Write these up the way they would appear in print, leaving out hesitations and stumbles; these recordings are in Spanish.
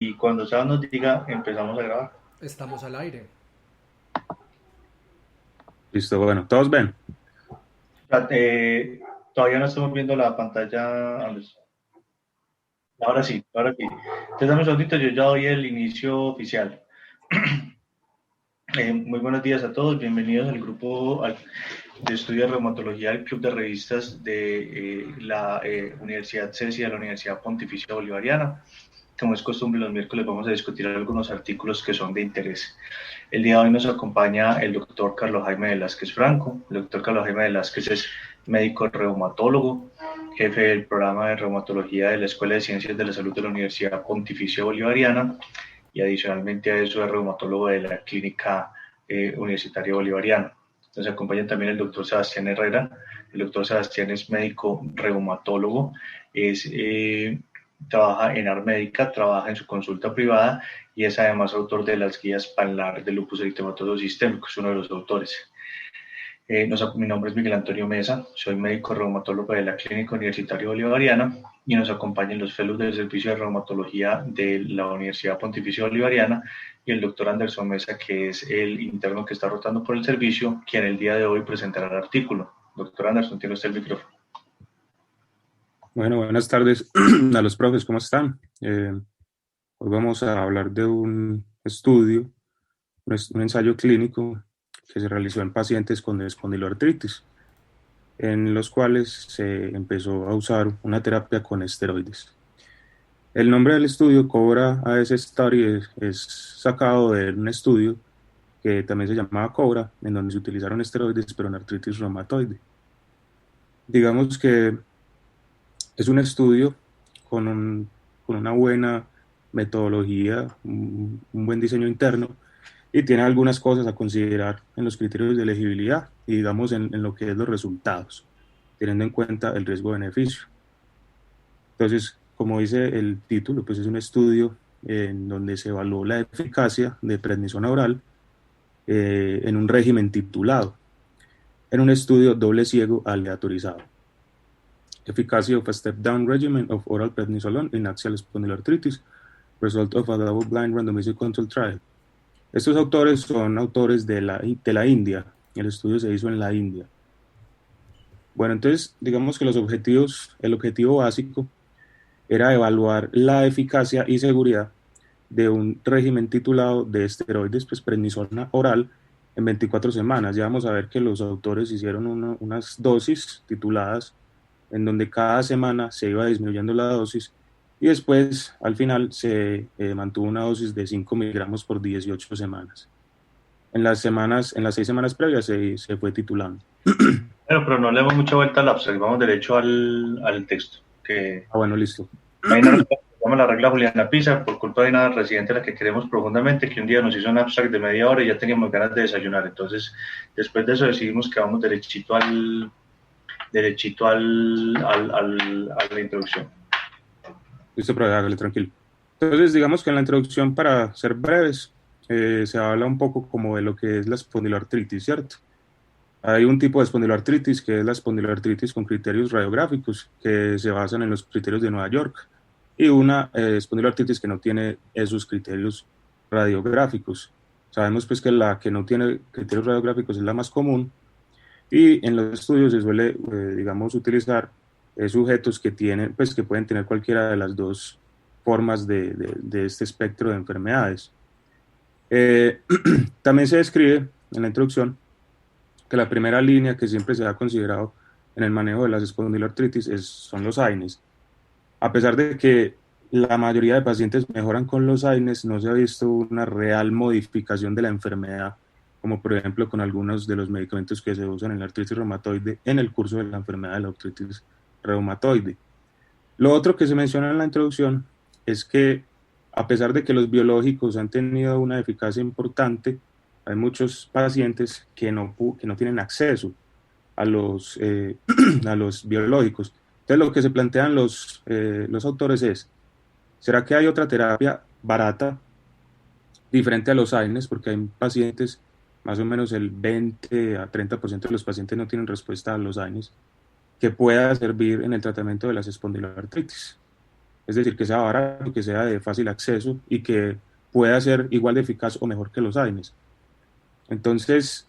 Y cuando Sara nos diga, empezamos a grabar. Estamos al aire. Listo, bueno, todos ven. Todavía no estamos viendo la pantalla, Andrés. Ahora sí, ahora sí. Entonces, dame un segundito, yo ya doy el inicio oficial. Muy buenos días a todos, bienvenidos al grupo de estudio de reumatología del Club de Revistas de la Universidad CESI de la Universidad Pontificia Bolivariana. Como es costumbre, los miércoles vamos a discutir algunos artículos que son de interés. El día de hoy nos acompaña el doctor Carlos Jaime Velázquez Franco. El doctor Carlos Jaime Velázquez es médico reumatólogo, jefe del programa de reumatología de la Escuela de Ciencias de la Salud de la Universidad Pontificia Bolivariana y adicionalmente a eso es reumatólogo de la Clínica Universitaria Bolivariana. Nos acompaña también el doctor Sebastián Herrera. El doctor Sebastián es médico reumatólogo, trabaja en Armédica, trabaja en su consulta privada y es además autor de las guías PANLAR de lupus eritematoso sistémico, es uno de los autores. Mi nombre es Miguel Antonio Mesa, soy médico reumatólogo de la Clínica Universitaria Bolivariana y nos acompañan los fellows del Servicio de Reumatología de la Universidad Pontificia Bolivariana y el doctor Anderson Mesa, que es el interno que está rotando por el servicio, quien el día de hoy presentará el artículo. Doctor Anderson, tiene usted el micrófono. Bueno, buenas tardes a los profes, ¿cómo están? Hoy vamos a hablar de un estudio, un ensayo clínico que se realizó en pacientes con espondiloartritis, en los cuales se empezó a usar una terapia con esteroides. El nombre del estudio, Cobra AS Study, es sacado de un estudio que también se llamaba Cobra, en donde se utilizaron esteroides, pero en artritis reumatoide. Digamos que es un estudio con una buena metodología, un buen diseño interno y tiene algunas cosas a considerar en los criterios de elegibilidad y digamos en lo que es los resultados, teniendo en cuenta el riesgo-beneficio. Entonces, como dice el título, pues es un estudio en donde se evaluó la eficacia de prednisona oral en un régimen titulado, en un estudio doble ciego aleatorizado. Efficacy of a step-down regimen of oral prednisolone in axial spondyloarthritis, result of a double-blind randomized control trial. Estos autores son autores de la India. El estudio se hizo en la India. Bueno, entonces, digamos que el objetivo básico era evaluar la eficacia y seguridad de un régimen titulado de esteroides, pues prednisona oral, en 24 semanas. Ya vamos a ver que los autores hicieron unas dosis tituladas en donde cada semana se iba disminuyendo la dosis y después al final se mantuvo una dosis de 5 miligramos por 18 semanas. En las 6 semanas previas se fue titulando. Bueno, pero no le damos mucha vuelta al abstract, vamos derecho al texto. Que Bueno, listo. hay una regla que se llama la regla Juliana Pisa, por culpa de una residente a la que queremos profundamente, que un día nos hizo un abstract de media hora y ya teníamos ganas de desayunar. Entonces, después de eso decidimos que vamos a la introducción. Listo, pero hágale tranquilo. Entonces, digamos que en la introducción, para ser breves, se habla un poco como de lo que es la espondiloartritis, ¿cierto? Hay un tipo de espondiloartritis que es la espondiloartritis con criterios radiográficos que se basan en los criterios de Nueva York y una espondiloartritis que no tiene esos criterios radiográficos. Sabemos pues que la que no tiene criterios radiográficos es la más común y en los estudios se suele, digamos, utilizar sujetos que tienen, pues que pueden tener cualquiera de las dos formas de este espectro de enfermedades. También se describe en la introducción que la primera línea que siempre se ha considerado en el manejo de las espondiloartritis son los AINES. A pesar de que la mayoría de pacientes mejoran con los AINES, no se ha visto una real modificación de la enfermedad, como por ejemplo con algunos de los medicamentos que se usan en la artritis reumatoide en el curso de la enfermedad de la artritis reumatoide. Lo otro que se menciona en la introducción es que a pesar de que los biológicos han tenido una eficacia importante, hay muchos pacientes que no tienen acceso a a los biológicos. Entonces lo que se plantean los autores es, ¿será que hay otra terapia barata diferente a los AINES? Porque hay pacientes, más o menos el 20 a 30% de los pacientes no tienen respuesta a los AINES, que pueda servir en el tratamiento de las espondiloartritis. es decir, que sea barato, que sea de fácil acceso y que pueda ser igual de eficaz o mejor que los AINES. Entonces,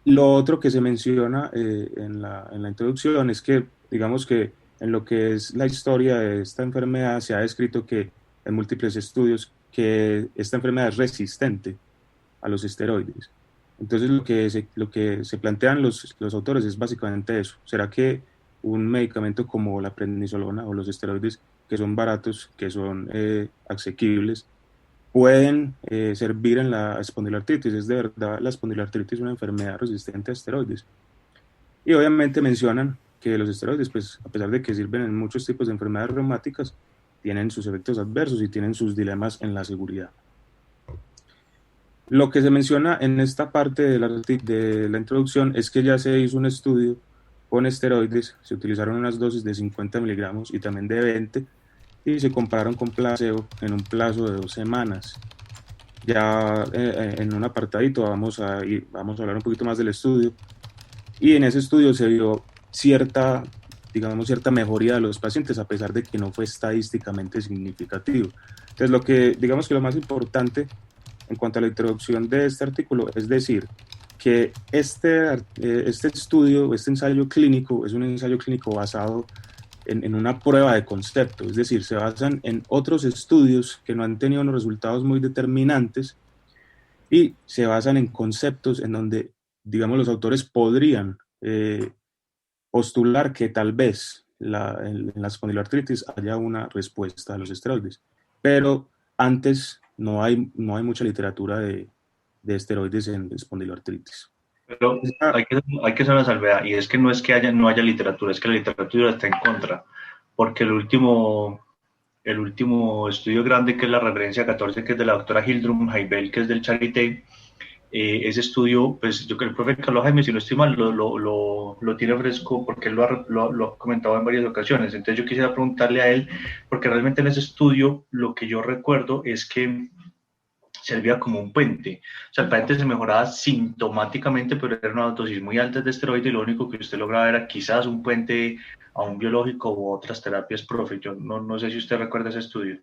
lo otro que se menciona en la introducción es que, digamos que en lo que es la historia de esta enfermedad, se ha descrito que en múltiples estudios que esta enfermedad es resistente a los esteroides. Entonces, lo que se plantean los autores es básicamente eso. ¿Será que un medicamento como la prednisolona o los esteroides, que son baratos, que son asequibles, pueden servir en la espondiloartritis? ¿Es de verdad la espondiloartritis una enfermedad resistente a esteroides? Y obviamente mencionan que los esteroides, pues a pesar de que sirven en muchos tipos de enfermedades reumáticas, tienen sus efectos adversos y tienen sus dilemas en la seguridad. Lo que se menciona en esta parte de la introducción es que ya se hizo un estudio con esteroides, se utilizaron unas dosis de 50 miligramos y también de 20 y se compararon con placebo en un plazo de 2 semanas. Ya en un apartadito vamos a hablar un poquito más del estudio, y en ese estudio se vio cierta, digamos, cierta mejoría de los pacientes a pesar de que no fue estadísticamente significativo. Entonces, digamos que lo más importante en cuanto a la introducción de este artículo es decir que este estudio, este ensayo clínico, es un ensayo clínico basado en una prueba de concepto, es decir, se basan en otros estudios que no han tenido unos resultados muy determinantes y se basan en conceptos en donde, digamos, los autores podrían postular que tal vez en la espondiloartritis haya una respuesta a los esteroides, pero antes no hay mucha literatura de esteroides en espondiloartritis. Pero hay que hacer una salvedad, y es que no es que no haya literatura, es que la literatura está en contra, porque el último estudio grande, que es la referencia 14, que es de la doctora Hildrum Heibel, que es del Charité, ese estudio, pues yo creo que el profe Carlos Jaime, si no estoy mal, lo tiene fresco porque él lo ha comentado en varias ocasiones. Entonces yo quisiera preguntarle a él, porque realmente en ese estudio lo que yo recuerdo es que servía como un puente. O sea, el paciente se mejoraba sintomáticamente, pero era una dosis muy alta de esteroide y lo único que usted lograba era quizás un puente a un biológico u otras terapias, profe. Yo no sé si usted recuerda ese estudio.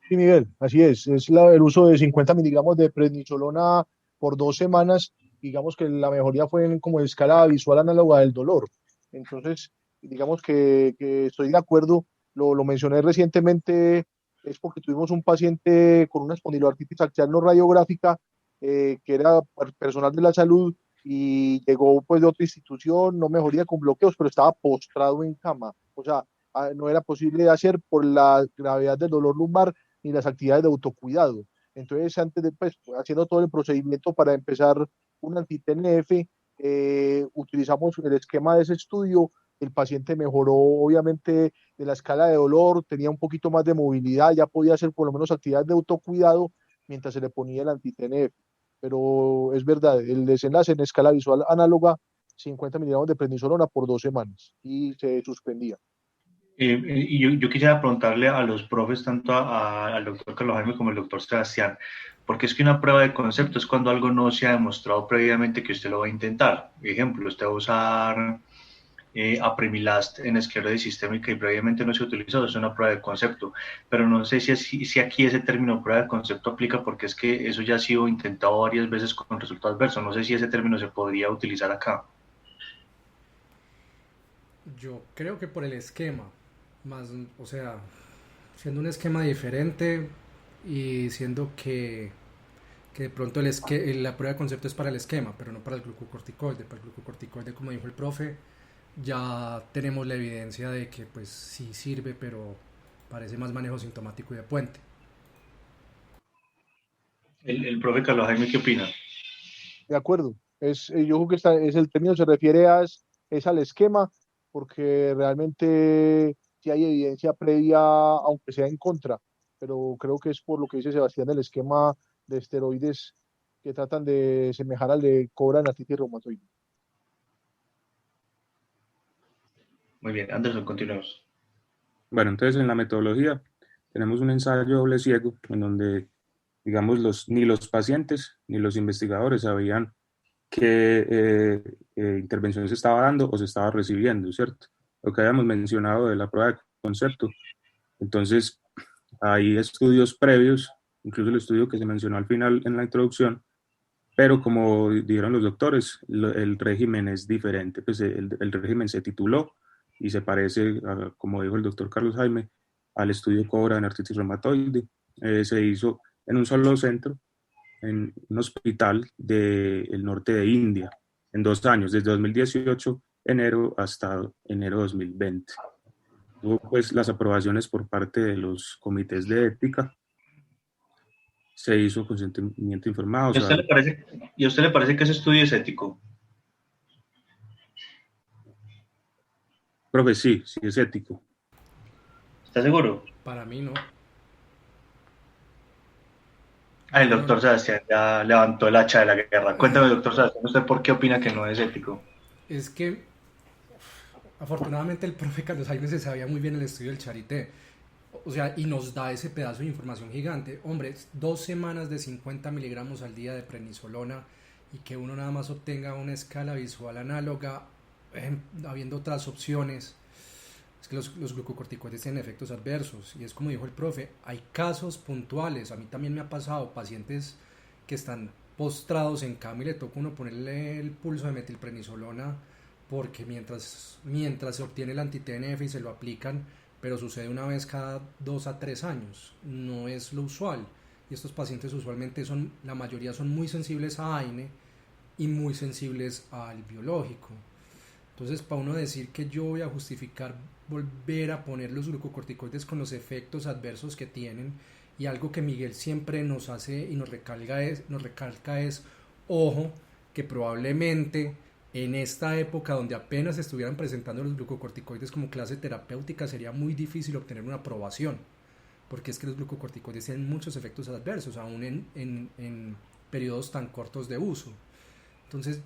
Sí, Miguel, así es el uso de 50 miligramos de prednisolona por 2 semanas. Digamos que la mejoría fue en como escala visual análoga del dolor. Entonces, digamos que estoy de acuerdo, lo mencioné recientemente, es porque tuvimos un paciente con una espondiloartritis axial no radiográfica, que era personal de la salud y llegó pues de otra institución, no mejoría con bloqueos, pero estaba postrado en cama. O sea, no era posible de hacer por la gravedad del dolor lumbar ni las actividades de autocuidado. Entonces, antes de, pues, haciendo todo el procedimiento para empezar un anti-TNF, utilizamos el esquema de ese estudio. El paciente mejoró, obviamente, de la escala de dolor, tenía un poquito más de movilidad, ya podía hacer por lo menos actividades de autocuidado mientras se le ponía el anti-TNF. Pero es verdad, el desenlace en escala visual análoga, 50 miligramos de prednisolona por 2 semanas y se suspendía. Y yo quisiera preguntarle a los profes, tanto al doctor Carlos Jaime como al doctor Sebastián, porque es que una prueba de concepto es cuando algo no se ha demostrado previamente que usted lo va a intentar. Por ejemplo, usted va a usar Apremilast en esclerosis sistémica y previamente no se ha utilizado, es una prueba de concepto, pero no sé si aquí ese término prueba de concepto aplica, porque es que eso ya ha sido intentado varias veces con resultados adversos. No sé si ese término se podría utilizar acá. Yo creo que por el esquema, más, o sea, siendo un esquema diferente y siendo que de pronto la prueba de concepto es para el esquema, pero no para el glucocorticoide. Para el glucocorticoide, como dijo el profe, ya tenemos la evidencia de que pues sí sirve, pero parece más manejo sintomático y de puente. El profe Carlos Jaime, ¿qué opina? De acuerdo. Yo creo que es el término se refiere es al esquema, porque realmente sí hay evidencia previa, aunque sea en contra, pero creo que es por lo que dice Sebastián, el esquema de esteroides que tratan de semejar al de cobra en artritis reumatoide. Muy bien, Anderson, continuemos. Bueno, entonces en la metodología tenemos un ensayo doble ciego en donde, digamos, ni los pacientes ni los investigadores sabían qué intervención se estaba dando o se estaba recibiendo, ¿cierto? Lo que habíamos mencionado de la prueba de concepto Entonces, hay estudios previos, incluso el estudio que se mencionó al final en la introducción, pero como dijeron los doctores, el régimen es diferente, pues el régimen se tituló y se parece, como dijo el doctor Carlos Jaime, al estudio COBRA en artritis reumatoide. Se hizo en un solo centro, en un hospital del norte de India, en 2 años, desde 2018, enero, hasta enero 2020. Tuvo pues las aprobaciones por parte de los comités de ética, se hizo consentimiento informado. O sea, ¿Y a usted le parece que ese estudio es ético? profe, sí, sí es ético. ¿Está seguro? Para mí no. El Yo doctor no. Sebastián ya levantó el hacha de la guerra. Cuéntame, doctor Sebastián, ¿usted por qué opina que no es ético? Es que afortunadamente el profe Carlos Jaime se sabía muy bien el estudio del Charité. O sea, y nos da ese pedazo de información gigante. Hombre, 2 semanas de 50 miligramos al día de prednisolona y que uno nada más obtenga una escala visual análoga, habiendo otras opciones. Es que los glucocorticoides tienen efectos adversos y es como dijo el profe, hay casos puntuales. A mí también me ha pasado pacientes que están postrados en cama y le toca uno ponerle el pulso de metilprednisolona porque mientras se obtiene el anti-TNF y se lo aplican, pero sucede una vez cada 2 a 3 años, no es lo usual. Y estos pacientes usualmente la mayoría son muy sensibles a AINE y muy sensibles al biológico. Entonces, para uno decir que yo voy a justificar volver a poner los glucocorticoides con los efectos adversos que tienen, y algo que Miguel siempre nos hace y nos recalca es, ojo, que probablemente en esta época donde apenas estuvieran presentando los glucocorticoides como clase terapéutica sería muy difícil obtener una aprobación, porque es que los glucocorticoides tienen muchos efectos adversos, aún en periodos tan cortos de uso. Entonces,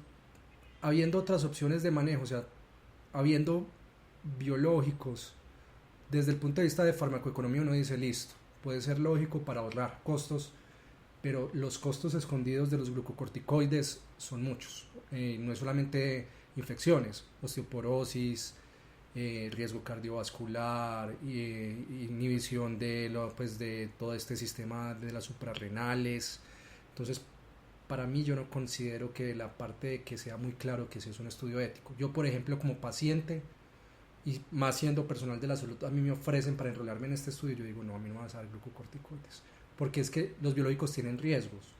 habiendo otras opciones de manejo, o sea, habiendo biológicos, desde el punto de vista de farmacoeconomía uno dice listo, puede ser lógico para ahorrar costos, pero los costos escondidos de los glucocorticoides son muchos. No es solamente infecciones, osteoporosis, riesgo cardiovascular, inhibición de todo este sistema de las suprarrenales. Entonces, para mí yo no considero que la parte de que sea muy claro que ese es un estudio ético. Yo, por ejemplo, como paciente, y más siendo personal de la salud, a mí me ofrecen para enrolarme en este estudio, yo digo, no, a mí no me vas a dar glucocorticoides, porque es que los biológicos tienen riesgos,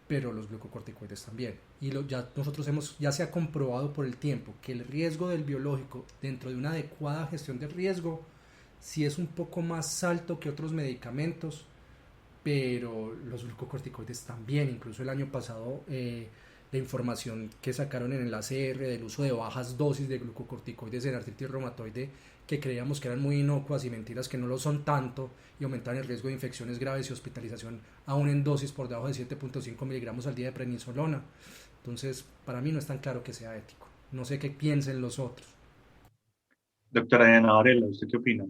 pero los glucocorticoides también. Y ya se ha comprobado por el tiempo que el riesgo del biológico dentro de una adecuada gestión de riesgo sí es un poco más alto que otros medicamentos, pero los glucocorticoides también. Incluso el año pasado la información que sacaron en el ACR del uso de bajas dosis de glucocorticoides en artritis reumatoide, que creíamos que eran muy inocuas y mentiras que no lo son tanto y aumentaban el riesgo de infecciones graves y hospitalización aún en dosis por debajo de 7.5 miligramos al día de prednisolona. Entonces, para mí no es tan claro que sea ético. No sé qué piensen los otros. Doctora Diana Varela, ¿usted qué opina?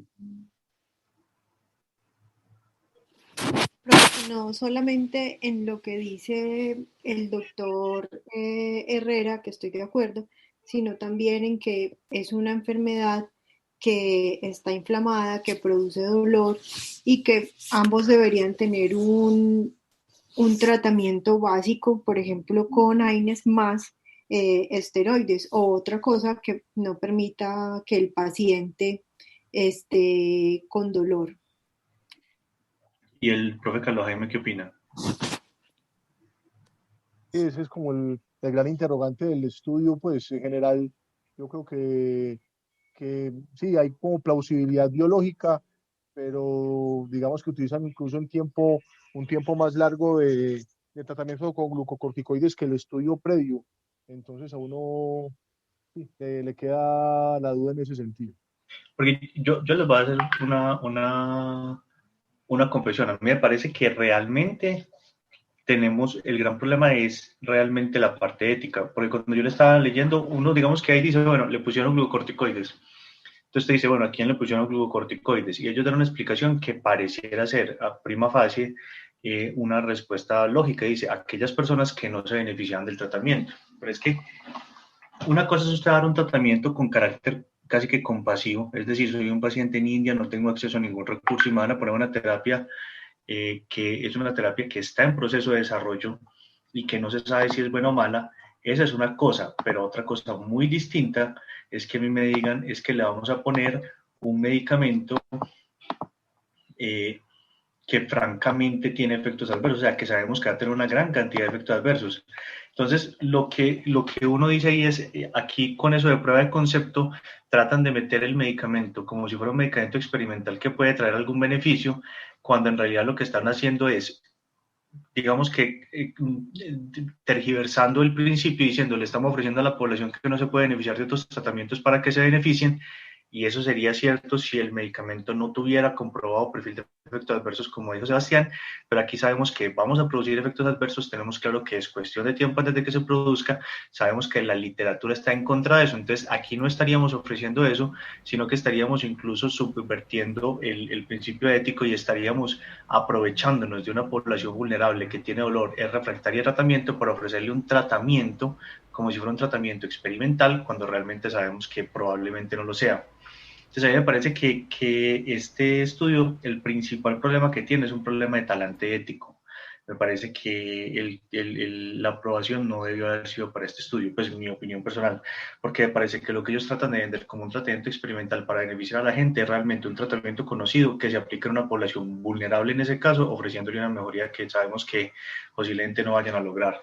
No solamente en lo que dice el doctor Herrera, que estoy de acuerdo, sino también en que es una enfermedad que está inflamada, que produce dolor y que ambos deberían tener un tratamiento básico, por ejemplo, con AINES más esteroides o otra cosa que no permita que el paciente esté con dolor. ¿Y el profe Carlos Jaime qué opina? Ese es como el gran interrogante del estudio, pues en general yo creo que sí, hay como plausibilidad biológica, pero digamos que utilizan incluso un tiempo más largo de tratamiento con glucocorticoides que el estudio previo. Entonces a uno sí, le queda la duda en ese sentido. Porque yo les voy a hacer una confesión. A mí me parece que realmente el gran problema es realmente la parte ética, porque cuando yo le estaba leyendo, uno digamos que ahí dice, bueno, le pusieron glucocorticoides. Entonces te dice, bueno, ¿a quién le pusieron glucocorticoides? Y ellos dan una explicación que pareciera ser, a prima facie, una respuesta lógica. Dice, aquellas personas que no se benefician del tratamiento. Pero es que una cosa es usted dar un tratamiento con carácter casi que compasivo, es decir, soy un paciente en India, no tengo acceso a ningún recurso y me van a poner una terapia que es una terapia que está en proceso de desarrollo y que no se sabe si es buena o mala. Esa es una cosa, pero otra cosa muy distinta es que a mí me digan es que le vamos a poner un medicamento eh, que francamente tiene efectos adversos, o sea, que sabemos que va a tener una gran cantidad de efectos adversos. Entonces, lo que uno dice ahí es, aquí con eso de prueba de concepto, tratan de meter el medicamento como si fuera un medicamento experimental que puede traer algún beneficio, cuando en realidad lo que están haciendo es, digamos que tergiversando el principio, diciendo, le estamos ofreciendo a la población que no se puede beneficiar de otros tratamientos para que se beneficien, y eso sería cierto si el medicamento no tuviera comprobado perfil de efectos adversos, como dijo Sebastián, pero aquí sabemos que vamos a producir efectos adversos, tenemos claro que es cuestión de tiempo antes de que se produzca, sabemos que la literatura está en contra de eso, entonces aquí no estaríamos ofreciendo eso, sino que estaríamos incluso subvertiendo el principio ético y estaríamos aprovechándonos de una población vulnerable que tiene dolor, es refractaria a tratamiento, para ofrecerle un tratamiento como si fuera un tratamiento experimental, cuando realmente sabemos que probablemente no lo sea. Entonces a mí me parece que este estudio, el principal problema que tiene es un problema de talante ético. Me parece que la aprobación no debió haber sido para este estudio, pues en mi opinión personal, porque me parece que lo que ellos tratan de vender como un tratamiento experimental para beneficiar a la gente es realmente un tratamiento conocido que se aplica a una población vulnerable en ese caso, ofreciéndole una mejoría que sabemos que posiblemente no vayan a lograr.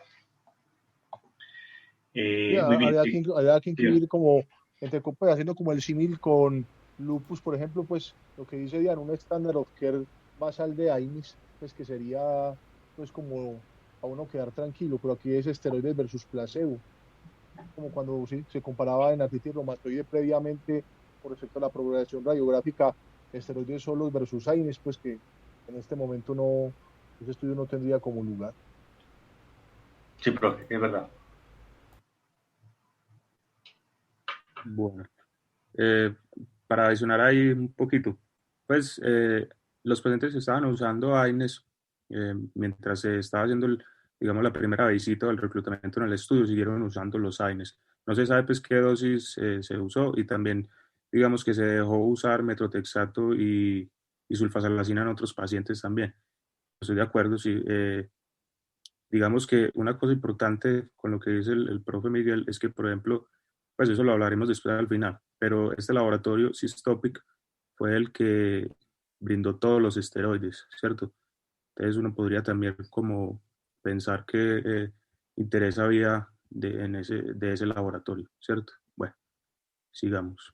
Muy bien, sí. Habría que Sí. incluir como, entre comillas, haciendo como el símil con lupus, por ejemplo, pues lo que dice Diana, un estándar of care basal de AINIS, pues que sería pues como a uno quedar tranquilo, pero aquí es esteroides versus placebo, como cuando sí, se comparaba en artritis reumatoide previamente por respecto a la progresión radiográfica, esteroides solos versus AINIS, pues que en este momento no, ese estudio no tendría como lugar. Sí, profe, es verdad. Bueno, para adicionar ahí un poquito, pues los pacientes que estaban usando AINES mientras se estaba haciendo, digamos, la primera visita del reclutamiento en el estudio, siguieron usando los AINES. No se sabe pues qué dosis se usó y también, digamos, que se dejó usar metrotexato y sulfasalacina en otros pacientes también. Estoy de acuerdo, sí. Digamos que una cosa importante con lo que dice el profe Miguel es que, por ejemplo, pues eso lo hablaremos después al final, pero este laboratorio Cystopic fue el que brindó todos los esteroides, ¿cierto? Entonces uno podría también como pensar que interés había de ese laboratorio, ¿cierto? Bueno, sigamos.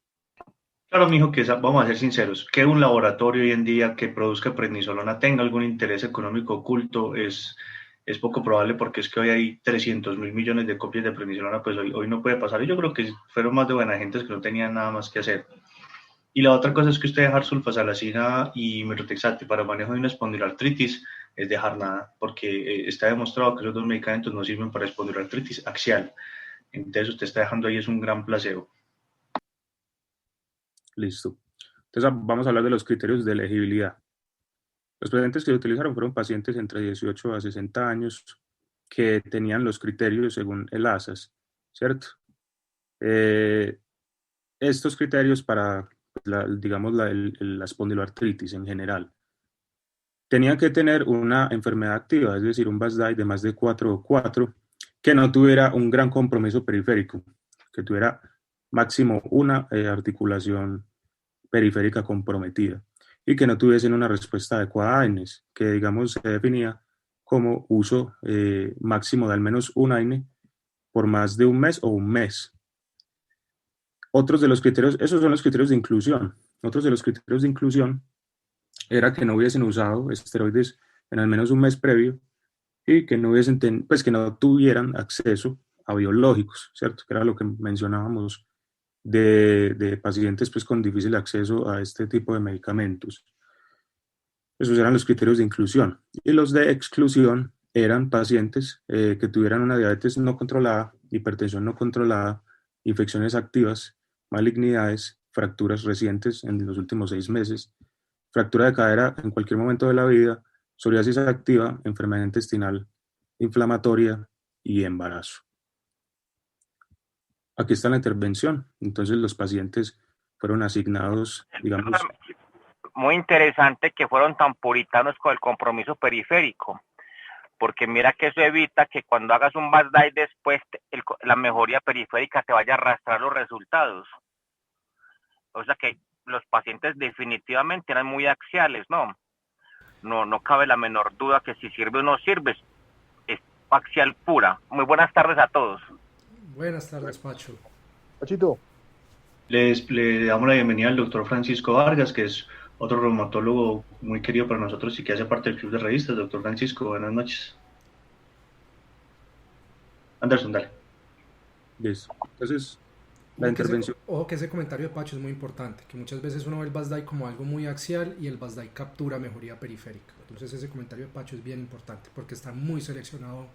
Claro, mijo, que vamos a ser sinceros, que un laboratorio hoy en día que produzca prednisolona tenga algún interés económico oculto es poco probable, porque es que hoy hay 300.000 millones de copias de prednisolona, pues hoy no puede pasar. Y yo creo que fueron más de buena gente que no tenían nada más que hacer. Y la otra cosa es que usted dejar sulfasalacina y metotrexate para manejo de una espondiloartritis es dejar nada, porque está demostrado que esos dos medicamentos no sirven para espondiloartritis axial. Entonces usted está dejando ahí es un gran placebo. Listo. Entonces vamos a hablar de los criterios de elegibilidad. Los pacientes que se utilizaron fueron pacientes entre 18 a 60 años que tenían los criterios según el ASAS, ¿cierto? Estos criterios para, digamos, la espondiloartritis en general. Tenían que tener una enfermedad activa, es decir, un BASDAI de más de 4 o 4, que no tuviera un gran compromiso periférico, que tuviera máximo una articulación periférica comprometida y que no tuviesen una respuesta adecuada a AINES, que digamos se definía como uso máximo de al menos un AINE por más de un mes o un mes. Otros de los criterios, esos son los criterios de inclusión. Otros de los criterios de inclusión era que no hubiesen usado esteroides en al menos un mes previo y que no hubiesen, pues que no tuvieran acceso a biológicos, ¿cierto? Que era lo que mencionábamos de pacientes pues con difícil acceso a este tipo de medicamentos. Esos eran los criterios de inclusión. Y los de exclusión eran pacientes que tuvieran una diabetes no controlada, hipertensión no controlada, infecciones activas, malignidades, fracturas recientes en los últimos 6 meses, fractura de cadera en cualquier momento de la vida, psoriasis activa, enfermedad intestinal inflamatoria y embarazo. Aquí está la intervención. Entonces los pacientes fueron asignados, digamos. Muy interesante que fueron tan puritanos con el compromiso periférico, porque mira que eso evita que cuando hagas un BASDAI después la mejoría periférica te vaya a arrastrar los resultados. O sea que los pacientes definitivamente eran muy axiales, ¿no? No cabe la menor duda que si sirve o no sirve, es axial pura. Muy buenas tardes a todos. Buenas tardes, Pacho. Pachito. Le damos la bienvenida al doctor Francisco Vargas, que es otro reumatólogo muy querido para nosotros y que hace parte del Club de Revistas. Doctor Francisco, buenas noches. Anderson, dale. Listo. Entonces, la intervención. Ojo que ese comentario de Pacho es muy importante, que muchas veces uno ve el BASDAI como algo muy axial y el BASDAI captura mejoría periférica. Entonces ese comentario de Pacho es bien importante porque está muy seleccionado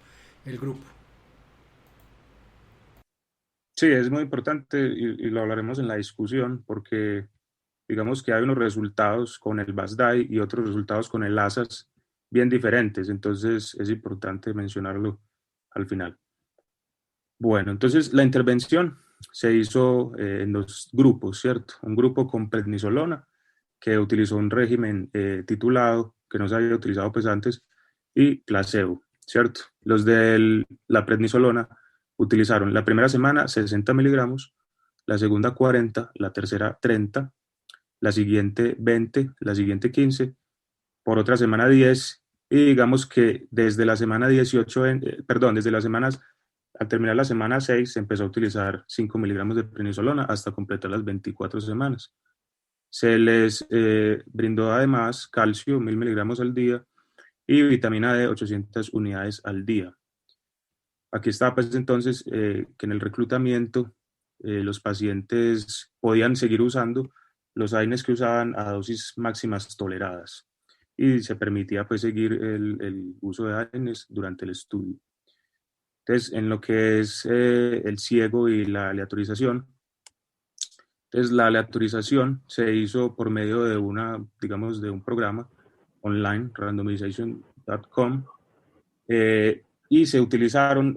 el grupo. Sí, es muy importante y lo hablaremos en la discusión porque digamos que hay unos resultados con el BASDAI y otros resultados con el ASAS bien diferentes, entonces es importante mencionarlo al final. Bueno, entonces la intervención se hizo en dos grupos, ¿cierto? Un grupo con prednisolona, que utilizó un régimen titulado, que no se había utilizado pues antes, y placebo, ¿cierto? Los de la prednisolona utilizaron la primera semana 60 miligramos, la segunda 40, la tercera 30, la siguiente 20, la siguiente 15, por otra semana 10, y digamos que desde la semana 18, desde las semanas, al terminar la semana 6, se empezó a utilizar 5 miligramos de prednisolona hasta completar las 24 semanas. Se les brindó además calcio, 1000 miligramos al día, y vitamina D, 800 unidades al día. Aquí está pues entonces que en el reclutamiento los pacientes podían seguir usando los AINES que usaban a dosis máximas toleradas y se permitía pues seguir el uso de AINES durante el estudio. Entonces, en lo que es el ciego y la aleatorización, entonces la aleatorización se hizo por medio de de un programa online, randomization.com, y se utilizaron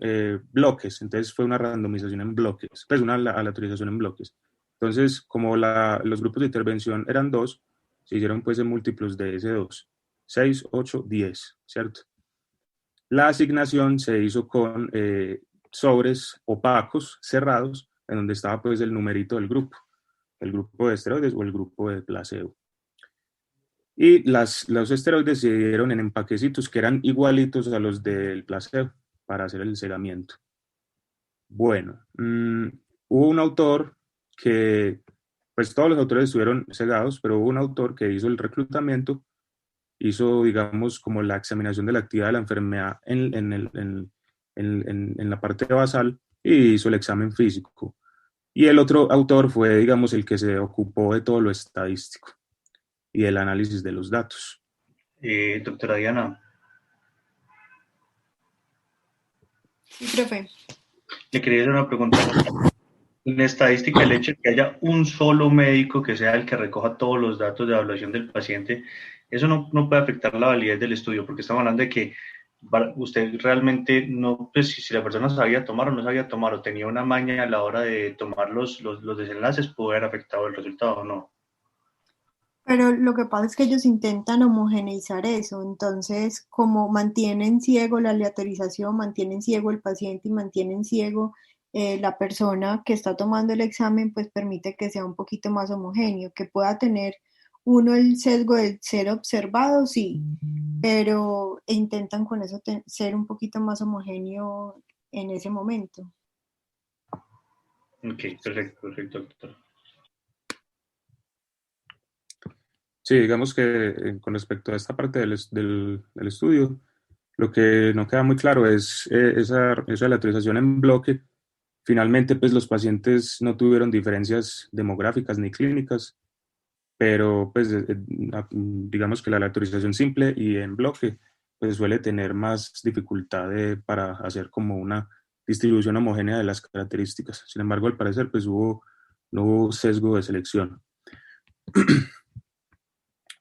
bloques, entonces fue una randomización en bloques, pues una aleatorización en bloques. Entonces, como los grupos de intervención eran 2, se hicieron pues en múltiplos de ese 2, 6, 8, 10, ¿cierto? La asignación se hizo con sobres opacos, cerrados, en donde estaba pues el numerito del grupo, el grupo de esteroides o el grupo de placebo. Y los esteroides se dieron en empaquecitos que eran igualitos a los del placebo para hacer el cegamiento. Bueno, hubo un autor que, pues todos los autores estuvieron cegados, pero hubo un autor que hizo el reclutamiento, hizo, digamos, como la examinación de la actividad de la enfermedad en la parte basal y hizo el examen físico. Y el otro autor fue, digamos, el que se ocupó de todo lo estadístico y el análisis de los datos. Doctora Diana. Sí, profe. Le quería hacer una pregunta. En estadística, el hecho de que haya un solo médico que sea el que recoja todos los datos de evaluación del paciente, eso no puede afectar la validez del estudio, porque estamos hablando de que usted realmente no, pues si la persona sabía tomar o no sabía tomar, o tenía una maña a la hora de tomar los desenlaces, puede haber afectado el resultado o no. Pero lo que pasa es que ellos intentan homogeneizar eso, entonces como mantienen ciego la aleatorización, mantienen ciego el paciente y mantienen ciego la persona que está tomando el examen, pues permite que sea un poquito más homogéneo, que pueda tener uno el sesgo del ser observado, sí, pero intentan con eso ser un poquito más homogéneo en ese momento. Ok, perfecto, doctor. Sí, digamos que con respecto a esta parte del estudio, lo que no queda muy claro es esa aleatorización en bloque. Finalmente, pues los pacientes no tuvieron diferencias demográficas ni clínicas, pero pues digamos que la aleatorización simple y en bloque pues suele tener más dificultad para hacer como una distribución homogénea de las características. Sin embargo, al parecer pues no hubo sesgo de selección.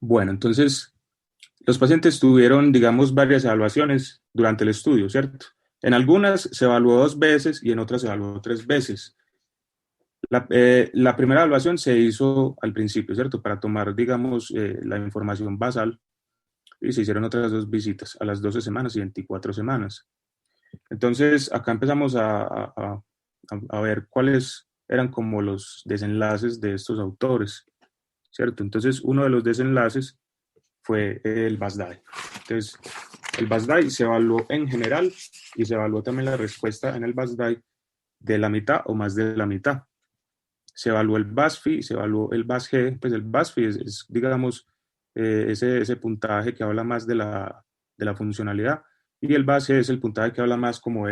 Bueno, entonces los pacientes tuvieron, digamos, varias evaluaciones durante el estudio, ¿cierto? En algunas se evaluó 2 veces y en otras se evaluó 3 veces. La primera evaluación se hizo al principio, ¿cierto? Para tomar, digamos, la información basal, y se hicieron otras 2 visitas a las 12 semanas y 24 semanas. Entonces, acá empezamos a ver cuáles eran como los desenlaces de estos autores, ¿cierto? Entonces, uno de los desenlaces fue el BASDAI. Entonces, el BASDAI se evaluó en general y se evaluó también la respuesta en el BASDAI de la mitad o más de la mitad. Se evaluó el BASFI, se evaluó el BASG, pues el BASFI es digamos, ese puntaje que habla más de la funcionalidad, y el BASG es el puntaje que habla más como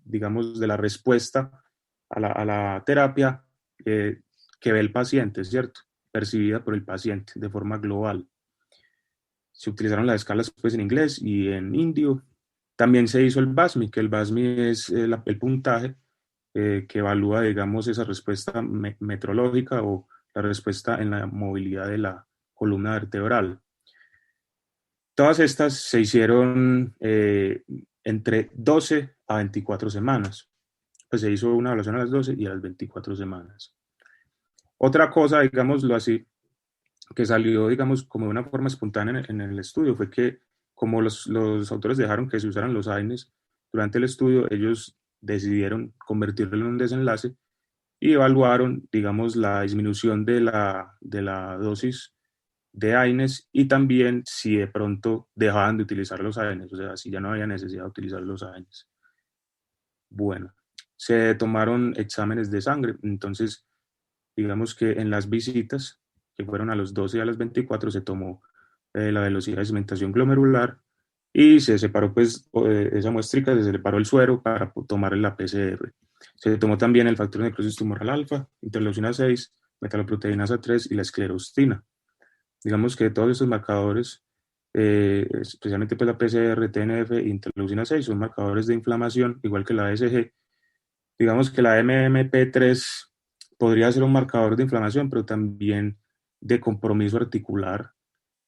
digamos, de la respuesta a la terapia que ve el paciente, ¿cierto? Percibida por el paciente de forma global. Se utilizaron las escalas pues, en inglés y en indio. También se hizo el BASMI, que el BASMI es el puntaje que evalúa, digamos, esa respuesta metrológica o la respuesta en la movilidad de la columna vertebral. Todas estas se hicieron entre 12 a 24 semanas. Pues se hizo una evaluación a las 12 y a las 24 semanas. Otra cosa, digámoslo así, que salió, digamos, como de una forma espontánea en el estudio fue que como los autores dejaron que se usaran los AINES durante el estudio, ellos decidieron convertirlo en un desenlace y evaluaron, digamos, la disminución de la dosis de AINES y también si de pronto dejaban de utilizar los AINES, o sea, si ya no había necesidad de utilizar los AINES. Bueno, se tomaron exámenes de sangre, entonces, digamos que en las visitas, que fueron a los 12 y a las 24, se tomó la velocidad de cementación glomerular y se separó pues esa muestrica, se separó el suero para tomar la PCR. Se tomó también el factor de necrosis tumoral alfa, interleucina 6, metaloproteinasa 3 y la esclerostina. Digamos que todos estos marcadores, especialmente pues la PCR, TNF e interleucina 6, son marcadores de inflamación, igual que la ASG. Digamos que la MMP3 podría ser un marcador de inflamación, pero también de compromiso articular,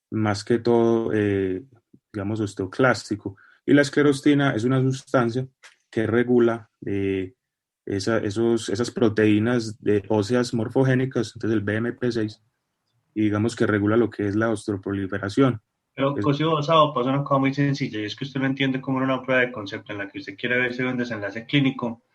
más que todo, digamos, osteoclástico. Y la esclerostina es una sustancia que regula esas proteínas óseas morfogénicas, entonces el BMP6, y digamos que regula lo que es la osteoproliferación. Pero Cosio Basado pasa una cosa muy sencilla, y es que usted lo entiende como una prueba de concepto en la que usted quiere ver si hay un desenlace clínico,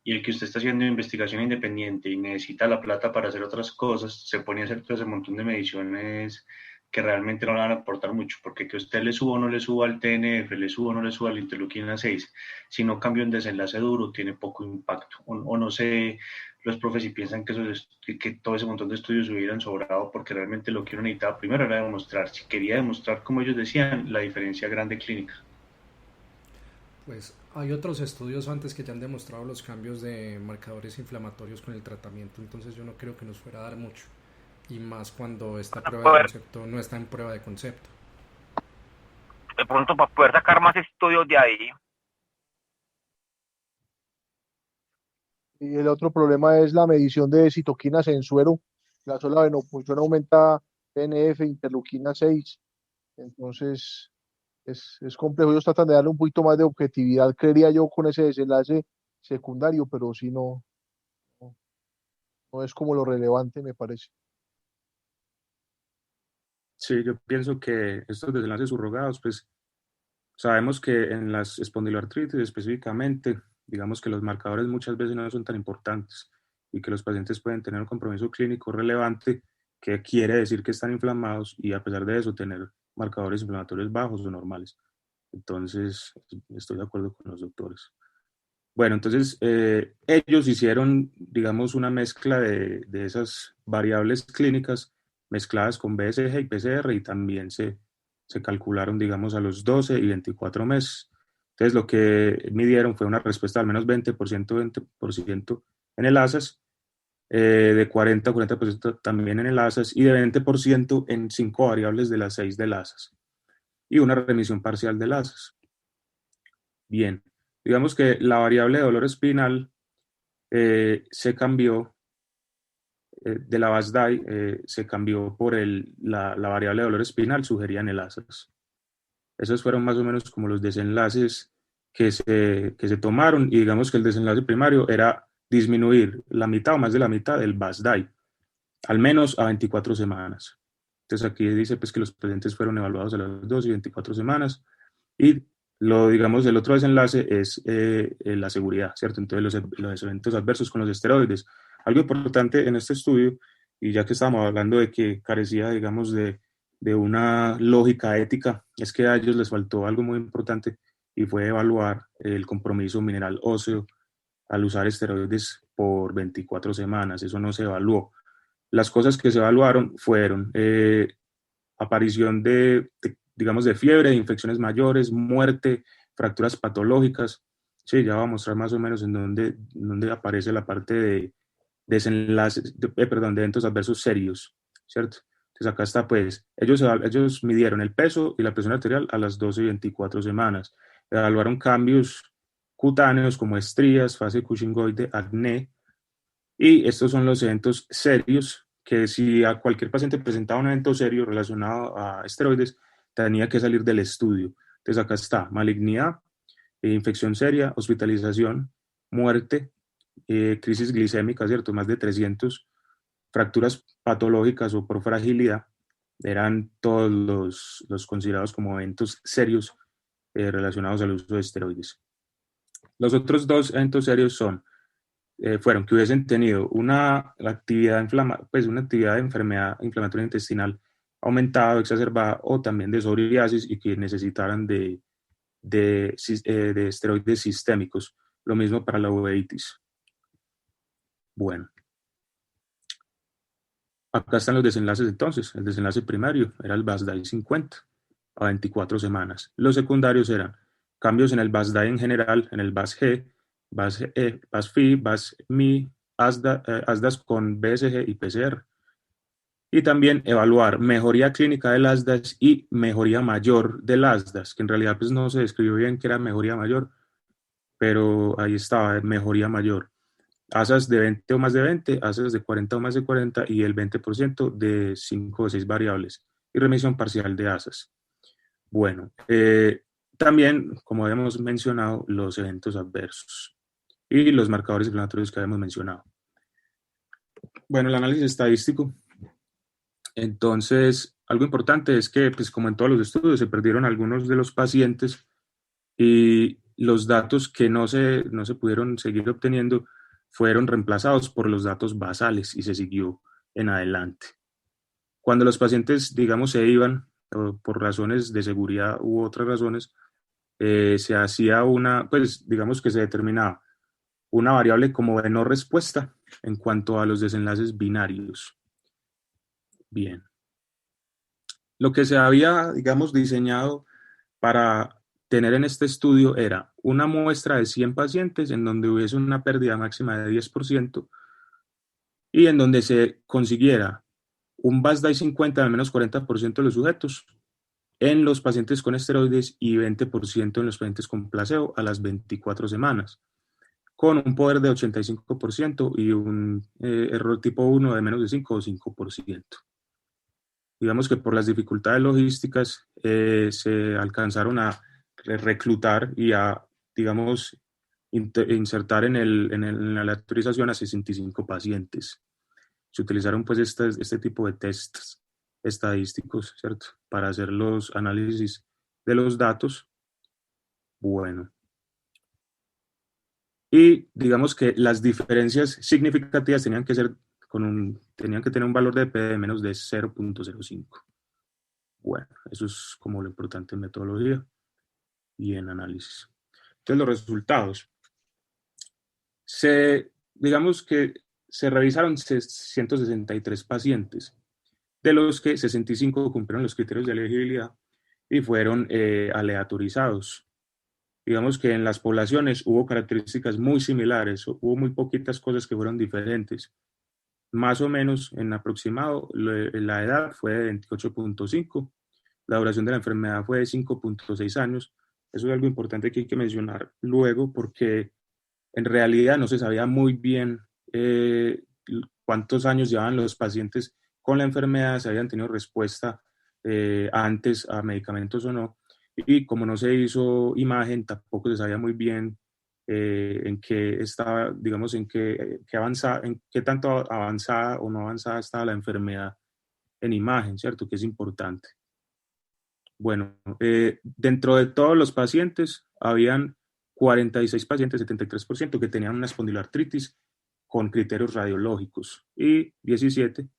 y el que usted está haciendo investigación independiente y necesita la plata para hacer otras cosas, se pone a hacer todo ese montón de mediciones que realmente no le van a aportar mucho, porque que usted le suba o no le suba al TNF, le suba o no le suba al interleuquina 6, si no cambia un desenlace duro, tiene poco impacto. O no sé, los profes si piensan que todo ese montón de estudios hubieran sobrado, porque realmente lo que uno necesitaba primero era demostrar, si quería demostrar, como ellos decían, la diferencia grande clínica. Pues hay otros estudios antes que ya han demostrado los cambios de marcadores inflamatorios con el tratamiento, entonces yo no creo que nos fuera a dar mucho, y más cuando esta prueba de concepto no está en prueba de concepto. De pronto para poder sacar más estudios de ahí. Y el otro problema es la medición de citoquinas en suero. La sola venopunción aumenta TNF, interleuquina 6. Entonces, es complejo. Ellos tratan de darle un poquito más de objetividad, creería yo, con ese desenlace secundario, pero sí no es como lo relevante, me parece. Sí, yo pienso que estos desenlaces subrogados, pues sabemos que en las espondiloartritis específicamente, digamos que los marcadores muchas veces no son tan importantes y que los pacientes pueden tener un compromiso clínico relevante que quiere decir que están inflamados y a pesar de eso tener marcadores inflamatorios bajos o normales. Entonces, estoy de acuerdo con los doctores. Bueno, entonces ellos hicieron, digamos, una mezcla de esas variables clínicas mezcladas con BSG y PCR y también se calcularon, digamos, a los 12 y 24 meses. Entonces, lo que midieron fue una respuesta de al menos 20% en el ASAS, de 40% también en el ASAS y de 20% en 5 variables de las 6 del ASAS y una remisión parcial del ASAS. Bien, digamos que la variable de dolor espinal se cambió de la BASDAI, se cambió por la variable de dolor espinal sugerida en el ASAS. Esos fueron más o menos como los desenlaces que se tomaron y digamos que el desenlace primario era disminuir la mitad o más de la mitad del BASDAI, al menos a 24 semanas. Entonces aquí dice pues, que los pacientes fueron evaluados a las 2 y 24 semanas y digamos, el otro desenlace es la seguridad, ¿cierto? Entonces los eventos adversos con los esteroides. Algo importante en este estudio, y ya que estábamos hablando de que carecía, digamos, de una lógica ética, es que a ellos les faltó algo muy importante y fue evaluar el compromiso mineral óseo al usar esteroides por 24 semanas. Eso no se evaluó. Las cosas que se evaluaron fueron aparición digamos, de fiebre, de infecciones mayores, muerte, fracturas patológicas. Sí, ya voy a mostrar más o menos en dónde aparece la parte de desenlaces, de eventos adversos serios, ¿cierto? Entonces acá está, pues, ellos midieron el peso y la presión arterial a las 12 y 24 semanas. Evaluaron cambios cutáneos como estrías, fase cushingoide, acné, y estos son los eventos serios que si a cualquier paciente presentaba un evento serio relacionado a esteroides, tenía que salir del estudio. Entonces acá está, malignidad, infección seria, hospitalización, muerte, crisis glicémica, ¿cierto? Más de 300, fracturas patológicas o por fragilidad, eran todos los considerados como eventos serios relacionados al uso de esteroides. Los otros dos eventos serios fueron que hubiesen tenido una actividad de enfermedad inflamatoria intestinal aumentada o exacerbada, o también de psoriasis y que necesitaran de esteroides sistémicos. Lo mismo para la uveitis. Bueno, acá están los desenlaces entonces. El desenlace primario era el BASDAI 50 a 24 semanas. Los secundarios eran cambios en el BASDAI en general, en el BAS-G, BAS-E, BAS-FI, BAS-MI, ASDAS con BSG y PCR. Y también evaluar mejoría clínica del ASDAS y mejoría mayor del ASDAS, que en realidad pues no se describió bien que era mejoría mayor, pero ahí estaba, mejoría mayor. ASAS de 20 o más de 20, ASAS de 40 o más de 40 y el 20% de 5 o 6 variables y remisión parcial de ASAS. Bueno, también, como habíamos mencionado, los eventos adversos y los marcadores inflamatorios que habíamos mencionado. Bueno, el análisis estadístico. Entonces, algo importante es que, pues como en todos los estudios, se perdieron algunos de los pacientes y los datos que no se pudieron seguir obteniendo fueron reemplazados por los datos basales y se siguió en adelante. Cuando los pacientes, digamos, se iban por razones de seguridad u otras razones, se hacía pues digamos que se determinaba una variable como de no respuesta en cuanto a los desenlaces binarios. Bien. Lo que se había, digamos, diseñado para tener en este estudio era una muestra de 100 pacientes en donde hubiese una pérdida máxima de 10% y en donde se consiguiera un BASDAI 50 de al menos 40% de los sujetos en los pacientes con esteroides y 20% en los pacientes con placebo a las 24 semanas, con un poder de 85% y un error tipo 1 de menos de 5 o 5%. Digamos que por las dificultades logísticas se alcanzaron a reclutar y a, digamos, insertar en la aleatorización a 65 pacientes. Se utilizaron pues este tipo de tests estadísticos, ¿cierto? Para hacer los análisis de los datos. Bueno. Y digamos que las diferencias significativas tenían que tener un valor de P de menos de 0.05. Bueno, eso es como lo importante en metodología y en análisis. Entonces, los resultados. Digamos que se revisaron 163 pacientes, de los que 65 cumplieron los criterios de elegibilidad y fueron aleatorizados. Digamos que en las poblaciones hubo características muy similares, hubo muy poquitas cosas que fueron diferentes. Más o menos en aproximado, la edad fue de 28.5, la duración de la enfermedad fue de 5.6 años. Eso es algo importante que hay que mencionar luego porque en realidad no se sabía muy bien cuántos años llevaban los pacientes con la enfermedad, si habían tenido respuesta antes a medicamentos o no. Y como no se hizo imagen, tampoco se sabía muy bien en qué estaba, digamos, en qué tanto avanzada o no avanzada estaba la enfermedad en imagen, ¿cierto? Que es importante. Bueno, dentro de todos los pacientes, habían 46 pacientes, 73%, que tenían una espondiloartritis con criterios radiológicos y 17,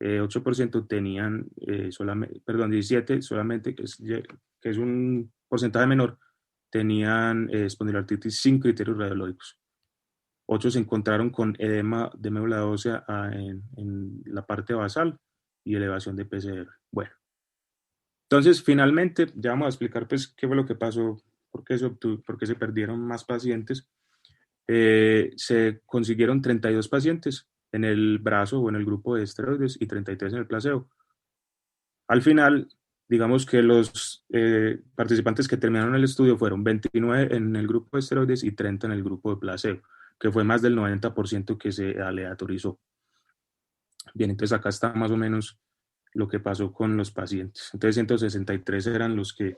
8% tenían solamente, perdón, 17 solamente, que es un porcentaje menor, tenían espondiloartritis sin criterios radiológicos. 8 se encontraron con edema de médula ósea en la parte basal y elevación de PCR. Bueno, entonces finalmente ya vamos a explicar pues qué fue lo que pasó, por qué se perdieron más pacientes. Se consiguieron 32 pacientes en el brazo o en el grupo de esteroides y 33 en el placebo. Al final, digamos que los participantes que terminaron el estudio fueron 29 en el grupo de esteroides y 30 en el grupo de placebo, que fue más del 90% que se aleatorizó. Bien, entonces acá está más o menos lo que pasó con los pacientes. Entonces 163 eran los que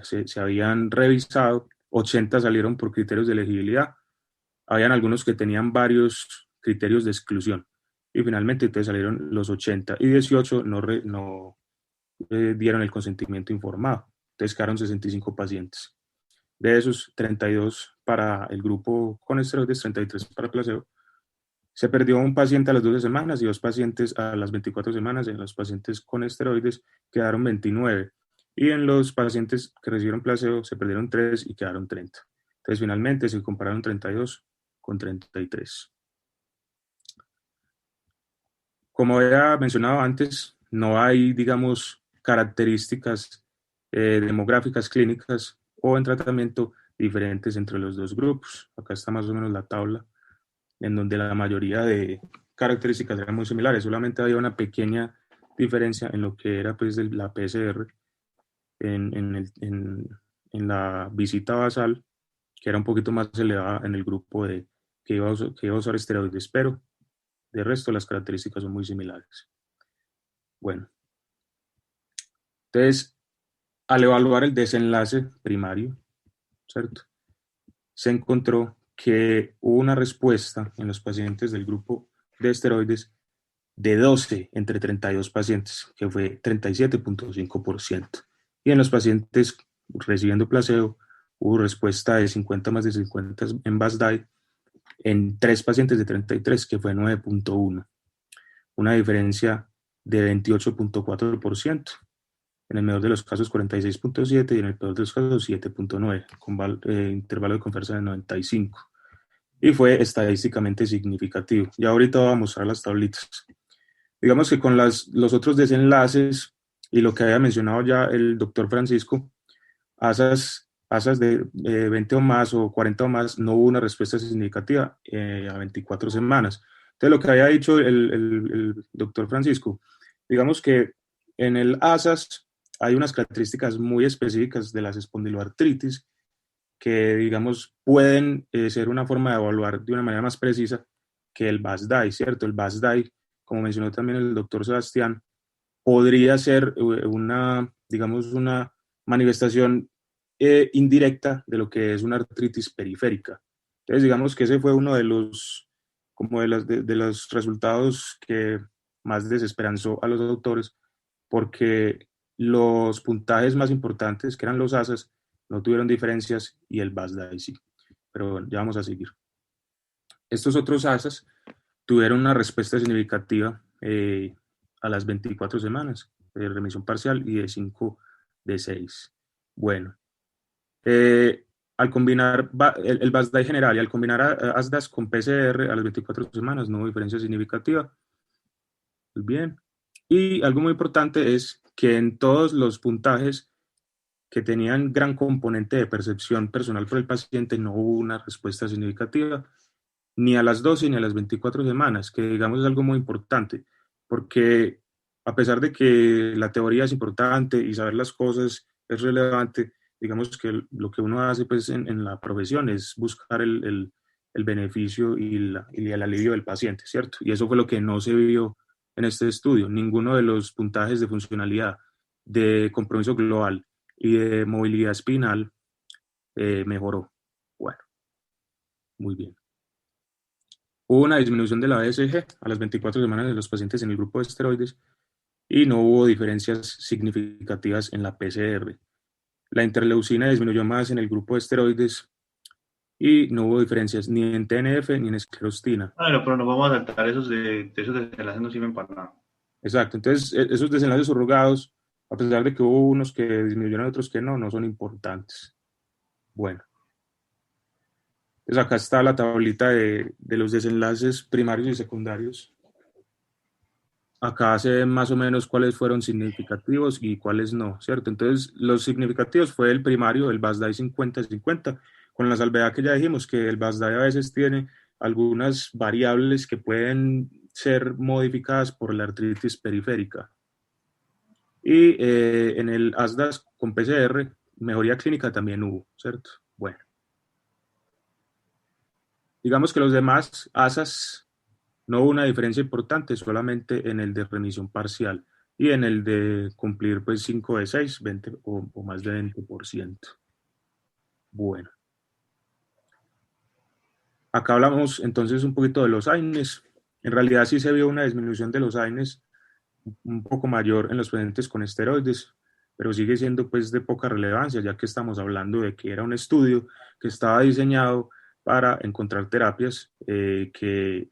se habían revisado, 80 salieron por criterios de elegibilidad, habían algunos que tenían varios criterios de exclusión, y finalmente entonces salieron los 80, y 18 no dieron el consentimiento informado, entonces quedaron 65 pacientes. De esos, 32 para el grupo con esteroides, 33 para placebo. Se perdió un paciente a las 12 semanas y 2 pacientes a las 24 semanas. En los pacientes con esteroides quedaron 29. Y en los pacientes que recibieron placebo se perdieron 3 y quedaron 30. Entonces, finalmente se compararon 32 con 33. Como había mencionado antes, no hay, digamos, características demográficas clínicas o en tratamiento diferentes entre los dos grupos. Acá está más o menos la tabla, en donde la mayoría de características eran muy similares, solamente había una pequeña diferencia en lo que era pues la PCR en la visita basal, que era un poquito más elevada en el grupo que iba a usar esteroides, pero de resto las características son muy similares. Bueno, entonces al evaluar el desenlace primario, ¿cierto?, se encontró que hubo una respuesta en los pacientes del grupo de esteroides de 12 entre 32 pacientes, que fue 37.5%. Y en los pacientes recibiendo placebo hubo respuesta de 50 más de 50 en BASDAI en 3 pacientes de 33, que fue 9.1. Una diferencia de 28.4%. En el mejor de los casos 46.7 y en el peor de los casos 7.9, con intervalo de confianza de 95. Y fue estadísticamente significativo. Y ahorita voy a mostrar las tablitas. Digamos que con los otros desenlaces y lo que había mencionado ya el doctor Francisco, asas de 20 o más o 40 o más, no hubo una respuesta significativa a 24 semanas. Entonces, lo que había dicho el doctor Francisco, digamos que en el ASAS hay unas características muy específicas de las espondiloartritis que, digamos, pueden ser una forma de evaluar de una manera más precisa que el BASDAI, ¿cierto? El BASDAI, como mencionó también el doctor Sebastián, podría ser digamos, una manifestación indirecta de lo que es una artritis periférica. Entonces, digamos que ese fue uno de los, como de los resultados que más desesperanzó a los autores, porque los puntajes más importantes, que eran los ASAS, no tuvieron diferencias y el BASDAI sí. Pero bueno, ya vamos a seguir. Estos otros ASAS tuvieron una respuesta significativa a las 24 semanas de remisión parcial y de 5 de 6. Bueno, al combinar el BASDAI general y al combinar ASDAS con PCR a las 24 semanas no hubo diferencia significativa. Muy bien. Y algo muy importante es que en todos los puntajes que tenían gran componente de percepción personal por el paciente no hubo una respuesta significativa, ni a las 12 ni a las 24 semanas, que digamos es algo muy importante, porque a pesar de que la teoría es importante y saber las cosas es relevante, digamos que lo que uno hace pues en la profesión es buscar el beneficio y el alivio del paciente, ¿cierto? Y eso fue lo que no se vio en este estudio. Ninguno de los puntajes de funcionalidad, de compromiso global y de movilidad espinal mejoró. Bueno, muy bien. Hubo una disminución de la BSG a las 24 semanas de los pacientes en el grupo de esteroides y no hubo diferencias significativas en la PCR. La interleucina disminuyó más en el grupo de esteroides y no hubo diferencias ni en TNF ni en esclerostina. Bueno, pero nos vamos a saltar esos desenlaces, no sirven para nada. Exacto, entonces esos desenlaces subrogados, a pesar de que hubo unos que disminuyeron y otros que no son importantes. Bueno, entonces acá está la tablita de los desenlaces primarios y secundarios. Acá se ven más o menos cuáles fueron significativos y cuáles no, ¿cierto? Entonces, los significativos fue el primario, el BASDAI 50-50, con la salvedad que ya dijimos que el BASDAI a veces tiene algunas variables que pueden ser modificadas por la artritis periférica. Y en el ASDAS con PCR, mejoría clínica también hubo, ¿cierto? Bueno. Digamos que los demás ASAS no hubo una diferencia importante, solamente en el de remisión parcial y en el de cumplir pues 5 de 6, 20 o más de 20%. Bueno. Acá hablamos entonces un poquito de los AINES. En realidad sí se vio una disminución de los AINES un poco mayor en los pacientes con esteroides, pero sigue siendo pues de poca relevancia, ya que estamos hablando de que era un estudio que estaba diseñado para encontrar terapias que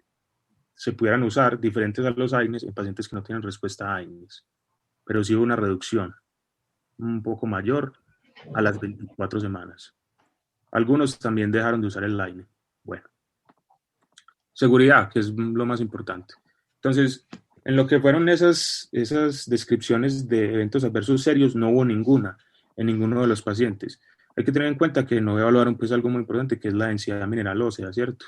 se pudieran usar diferentes a los AINES en pacientes que no tienen respuesta a AINES. Pero sí hubo una reducción un poco mayor a las 24 semanas. Algunos también dejaron de usar el AINE. Bueno. Seguridad, que es lo más importante. Entonces, en lo que fueron esas descripciones de eventos adversos serios, no hubo ninguna en ninguno de los pacientes. Hay que tener en cuenta que no evaluaron pues algo muy importante, que es la densidad mineral ósea, ¿cierto?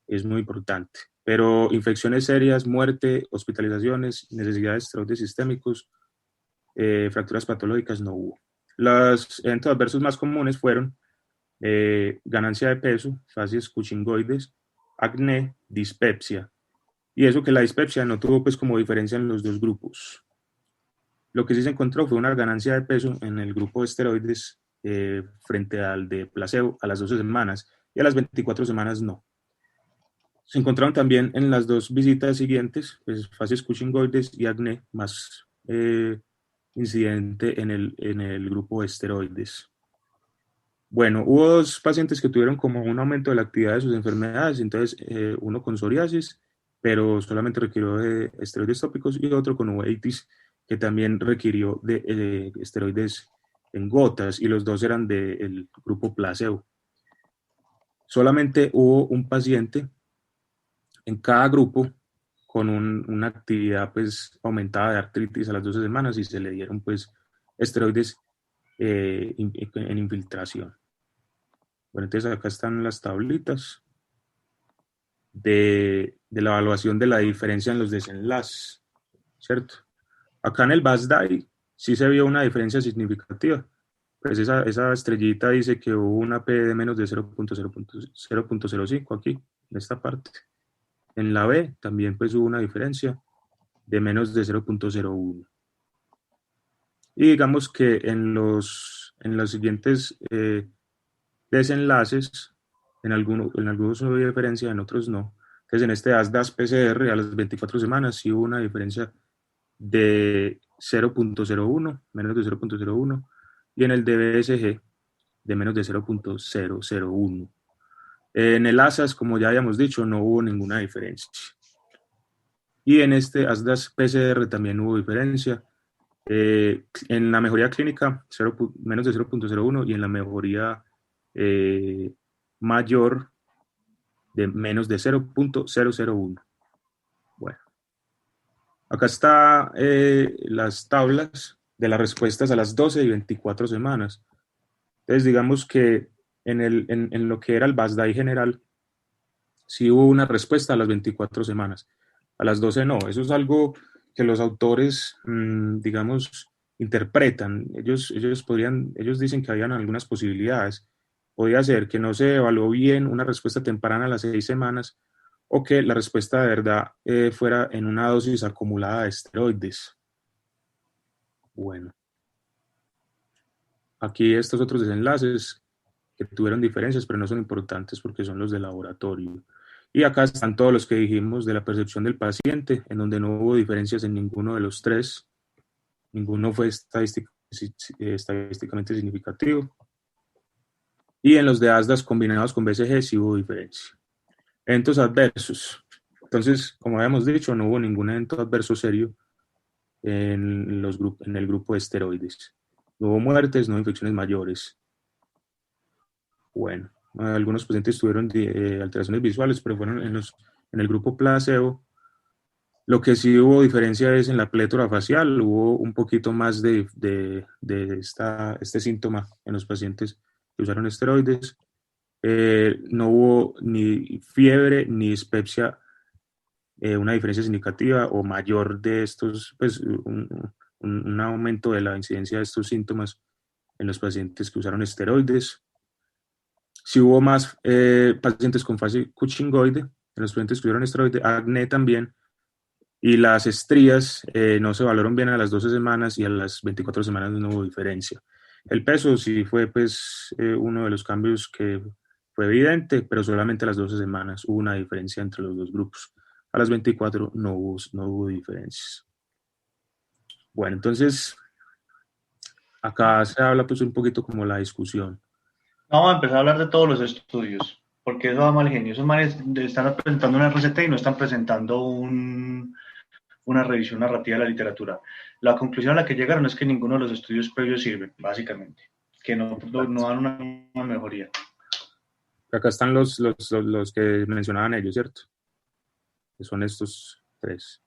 Es muy importante. Pero infecciones serias, muerte, hospitalizaciones, necesidad de esteroides sistémicos, fracturas patológicas no hubo. Los eventos adversos más comunes fueron ganancia de peso, facies cuchingoides, acné, dispepsia. Y eso que la dispepsia no tuvo pues como diferencia en los dos grupos. Lo que sí se encontró fue una ganancia de peso en el grupo de esteroides frente al de placebo a las 12 semanas y a las 24 semanas no. Se encontraron también en las dos visitas siguientes, pues facies cuchingoides y acné, más incidente en el grupo de esteroides. Bueno, hubo dos pacientes que tuvieron como un aumento de la actividad de sus enfermedades, entonces uno con psoriasis, pero solamente requirió de esteroides tópicos, y otro con uveitis, que también requirió de esteroides en gotas, y los dos eran del grupo placebo. Solamente hubo un paciente en cada grupo con una actividad pues aumentada de artritis a las 12 semanas y se le dieron pues esteroides en infiltración. Bueno, entonces acá están las tablitas de la evaluación de la diferencia en los desenlaces, ¿cierto? Acá en el BASDAI sí se vio una diferencia significativa. Pues esa estrellita dice que hubo una P de menos de 0.05 aquí, en esta parte. En la B también pues hubo una diferencia de menos de 0.01. Y digamos que en los siguientes desenlaces, en algunos hubo diferencia, en otros no. Entonces en este ASDAS-PCR a las 24 semanas sí hubo una diferencia de 0.01, menos de 0.01, y en el DBSG de menos de 0.001. En el ASAS, como ya habíamos dicho, no hubo ninguna diferencia. Y en este ASDAS-PCR también hubo diferencia. En la mejoría clínica, menos de 0.01, y en la mejoría mayor de menos de 0.001. Bueno, acá está las tablas de las respuestas a las 12 y 24 semanas. Entonces, digamos que en lo que era el BASDAI general, sí hubo una respuesta a las 24 semanas. A las 12 no. Eso es algo que los autores, digamos, interpretan. Ellos dicen que habían algunas posibilidades. Podía ser que no se evaluó bien una respuesta temprana a las 6 semanas, o que la respuesta de verdad fuera en una dosis acumulada de esteroides. Bueno. Aquí estos otros desenlaces que tuvieron diferencias, pero no son importantes porque son los de laboratorio. Y acá están todos los que dijimos de la percepción del paciente, en donde no hubo diferencias en ninguno de los tres, ninguno fue estadísticamente significativo. Y en los de ASDAS combinados con BCG sí hubo diferencia. Eventos adversos. Entonces, como habíamos dicho, no hubo ningún evento adverso serio en el grupo de esteroides. No hubo muertes, no infecciones mayores. Bueno, algunos pacientes tuvieron alteraciones visuales, pero fueron en el grupo placebo. Lo que sí hubo diferencia es en la plétora facial, hubo un poquito más de este síntoma en los pacientes que usaron esteroides. No hubo ni fiebre ni dispepsia, una diferencia significativa o mayor de estos, pues un aumento de la incidencia de estos síntomas en los pacientes que usaron esteroides. Si hubo más pacientes con fase Cushingoide, en los pacientes que usaron esteroides, acné también, y las estrías no se valoraron bien a las 12 semanas y a las 24 semanas no hubo diferencia. El peso sí fue pues uno de los cambios que fue evidente, pero solamente a las 12 semanas hubo una diferencia entre los dos grupos. A las 24 no hubo diferencias. Bueno, entonces acá se habla pues un poquito como la discusión. Vamos a empezar a hablar de todos los estudios, porque eso va mal genio. Esos manes están presentando una RCT y no están presentando una revisión narrativa de la literatura. La conclusión a la que llegaron es que ninguno de los estudios previos sirve, básicamente, que no dan una mejoría. Acá están los que mencionaban ellos, ¿cierto? Que son estos tres.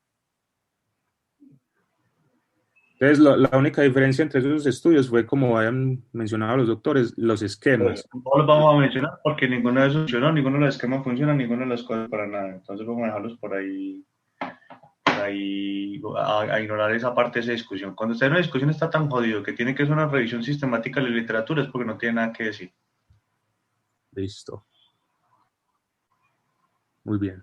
Entonces, la única diferencia entre esos estudios fue, como habían mencionado los doctores, los esquemas. No los vamos a mencionar porque ninguno de esos funcionó, ninguno de los esquemas funciona, ninguno de las cosas para nada. Entonces vamos a dejarlos por ahí a ignorar esa parte de esa discusión. Cuando está en una discusión está tan jodido que tiene que ser una revisión sistemática de la literatura es porque no tiene nada que decir. Listo. Muy bien.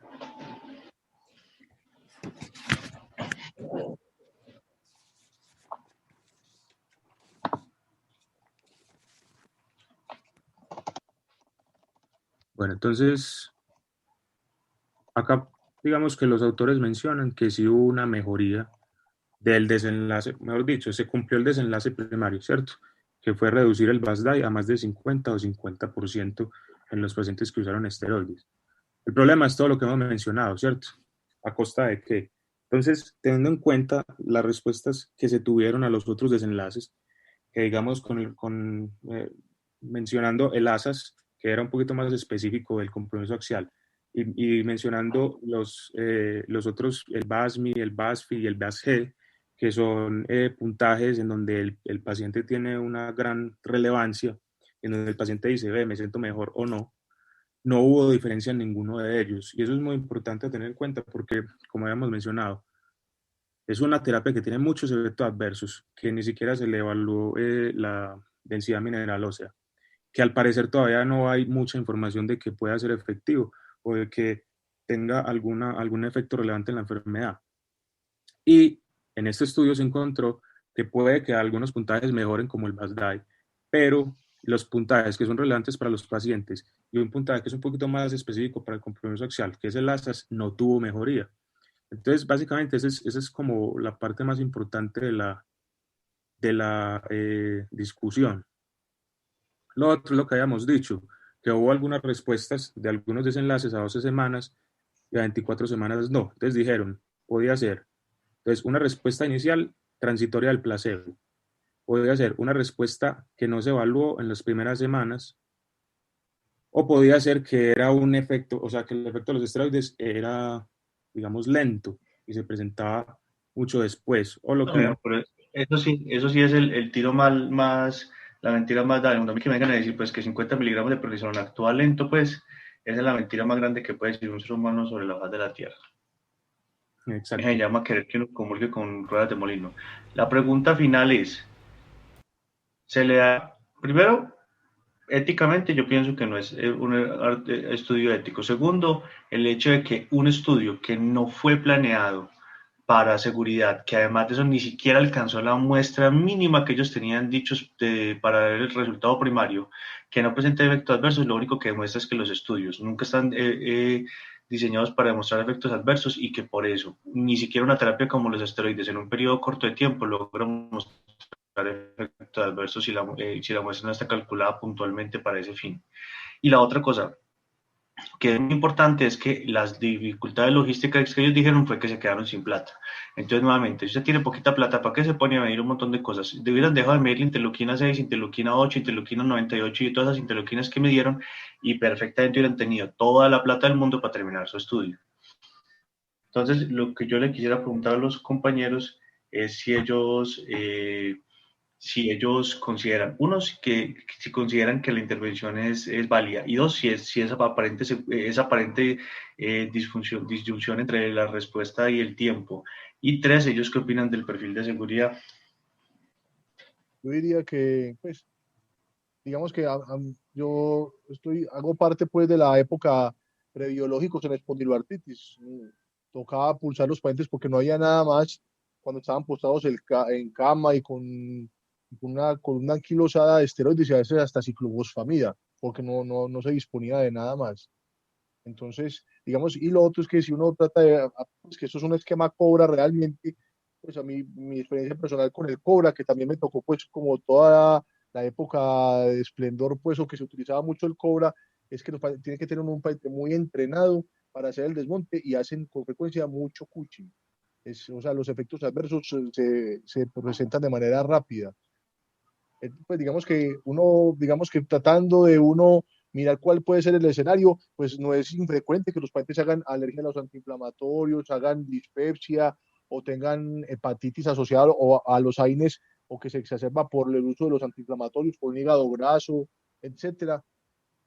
Bueno, entonces, acá digamos que los autores mencionan que sí hubo una mejoría del desenlace, mejor dicho, se cumplió el desenlace primario, ¿cierto? Que fue reducir el BASDAI a más de 50 o 50% en los pacientes que usaron esteroides. El problema es todo lo que hemos mencionado, ¿cierto? ¿A costa de qué? Entonces, teniendo en cuenta las respuestas que se tuvieron a los otros desenlaces, que digamos mencionando el ASAS, que era un poquito más específico del compromiso axial, y mencionando los otros, el BASMI, el BASFI y el BASG, que son puntajes en donde el paciente tiene una gran relevancia, en donde el paciente dice, me siento mejor o no, no hubo diferencia en ninguno de ellos. Y eso es muy importante tener en cuenta porque, como habíamos mencionado, es una terapia que tiene muchos efectos adversos, que ni siquiera se le evaluó la densidad mineral ósea, que al parecer todavía no hay mucha información de que pueda ser efectivo o de que tenga algún efecto relevante en la enfermedad. Y en este estudio se encontró que puede que algunos puntajes mejoren como el BASDAI, pero los puntajes que son relevantes para los pacientes y un puntaje que es un poquito más específico para el compromiso axial, que es el ASAS, no tuvo mejoría. Entonces, básicamente, esa es como la parte más importante de la discusión. Lo otro es lo que habíamos dicho, que hubo algunas respuestas de algunos desenlaces a 12 semanas y a 24 semanas no. Entonces dijeron, podía ser, entonces, una respuesta inicial transitoria del placebo. Podía ser una respuesta que no se evaluó en las primeras semanas, o podía ser que era un efecto, o sea, que el efecto de los esteroides era, digamos, lento y se presentaba mucho después. O lo que... pero eso sí es el tiro más, la mentira más grande. A mí que me vengan a decir pues que 50 miligramos de prednisona actúa lento, pues esa es la mentira más grande que puede decir un ser humano sobre la faz de la Tierra. Exacto. Se llama querer que uno comulgue con ruedas de molino. La pregunta final es, ¿se le da, primero, éticamente yo pienso que no es un estudio ético? Segundo, el hecho de que un estudio que no fue planeado para seguridad, que además de eso ni siquiera alcanzó la muestra mínima que ellos tenían dichos para el resultado primario, que no presenta efectos adversos, lo único que demuestra es que los estudios nunca están diseñados para demostrar efectos adversos y que por eso ni siquiera una terapia como los esteroides en un periodo corto de tiempo logra mostrar efectos adversos si la muestra no está calculada puntualmente para ese fin. Y la otra cosa que es muy importante es que las dificultades logísticas que ellos dijeron fue que se quedaron sin plata. Entonces, nuevamente, si usted tiene poquita plata, ¿para qué se pone a medir un montón de cosas? Debieran dejar de medir la interleuquina 6, interleuquina 8, interleuquina 98 y todas esas interleuquinas que midieron y perfectamente hubieran tenido toda la plata del mundo para terminar su estudio. Entonces, lo que yo le quisiera preguntar a los compañeros es si ellos consideran, uno, si consideran que la intervención es válida, y dos, si es aparente disyunción entre la respuesta y el tiempo, y tres, ellos qué opinan del perfil de seguridad. Yo diría que, pues, digamos que yo hago parte pues de la época prebiológicos en espondiloartritis. Tocaba pulsar los pacientes porque no había nada más cuando estaban postrados en cama y con una columna anquilosada de esteroides y a veces hasta ciclofosfamida, porque no se disponía de nada más. Entonces, digamos, y lo otro es que si uno trata de, pues que eso es un esquema Cobra realmente, pues a mí, mi experiencia personal con el Cobra, que también me tocó pues como toda la época de esplendor, pues, o que se utilizaba mucho el Cobra, es que tiene que tener un paciente muy entrenado para hacer el desmonte y hacen con frecuencia mucho cuching. O sea, los efectos adversos se presentan de manera rápida. Pues digamos que tratando de uno mirar cuál puede ser el escenario, pues no es infrecuente que los pacientes hagan alergia a los antiinflamatorios, hagan dispepsia o tengan hepatitis asociada a los AINES o que se exacerba por el uso de los antiinflamatorios, por un hígado graso, etcétera.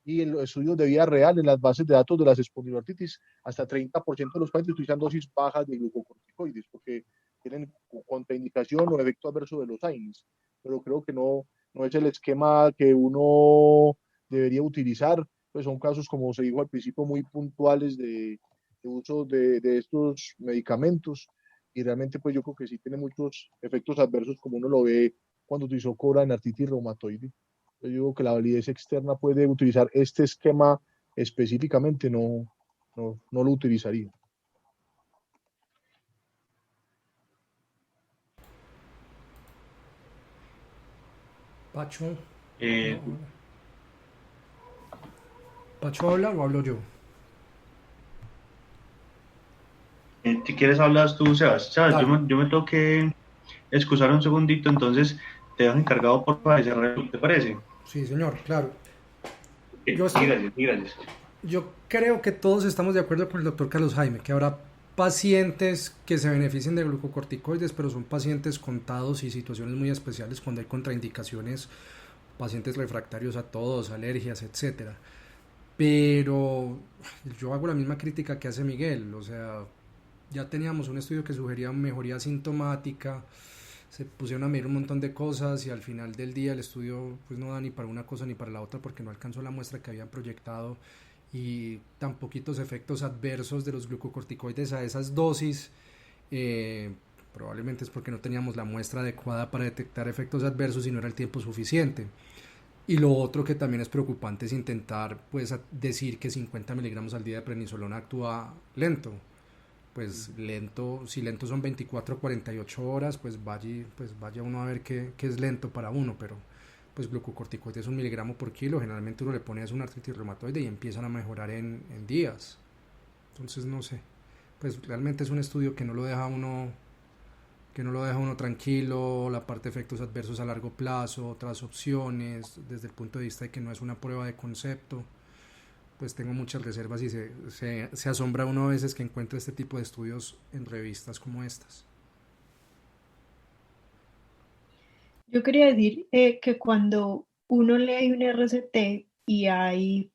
Y en los estudios de vida real, en las bases de datos de las espondiloartritis, hasta 30% de los pacientes utilizan dosis bajas de glucocorticoides porque tienen contraindicación o efecto adverso de los AINES. Pero creo que no es el esquema que uno debería utilizar. Pues son casos, como se dijo al principio, muy puntuales de uso de estos medicamentos. Y realmente, pues yo creo que sí tiene muchos efectos adversos, como uno lo ve cuando utilizó Cobra en artritis reumatoide. Yo digo que la validez externa puede utilizar este esquema específicamente, no lo utilizaría. Pacho, Eh, no. ¿Pacho habla o hablo yo? si quieres hablas tú, Sebas. Sebas, Dale. yo me tengo que excusar un segundito, entonces te dejo encargado por favor de cerrar, ¿te parece? Sí, señor, claro. Sí, Yo, estoy, gracias, gracias. yo creo que todos estamos de acuerdo con el doctor Carlos Jaime, que habrá pacientes que se beneficien de glucocorticoides, pero son pacientes contados y situaciones muy especiales cuando hay contraindicaciones, pacientes refractarios a todos, alergias, etcétera. Pero yo hago la misma crítica que hace Miguel, o sea, ya teníamos un estudio que sugería mejoría sintomática, se pusieron a medir un montón de cosas y al final del día el estudio pues no da ni para una cosa ni para la otra porque no alcanzó la muestra que habían proyectado y tan poquitos efectos adversos de los glucocorticoides a esas dosis, probablemente es porque no teníamos la muestra adecuada para detectar efectos adversos y no era el tiempo suficiente. Y lo otro que también es preocupante es intentar pues decir que 50 miligramos al día de prednisolona actúa lento. Pues lento, si lento son 24 o 48 horas, pues vaya uno a ver qué es lento para uno, pero pues glucocorticoides 1 miligramo por kilo, generalmente uno le pone a una artritis reumatoide y empiezan a mejorar en días. Entonces no sé, pues realmente es un estudio que no lo deja uno tranquilo, la parte de efectos adversos a largo plazo, otras opciones, desde el punto de vista de que no es una prueba de concepto, pues tengo muchas reservas y se asombra uno a veces que encuentra este tipo de estudios en revistas como estas. Yo quería decir que cuando uno lee un RCT y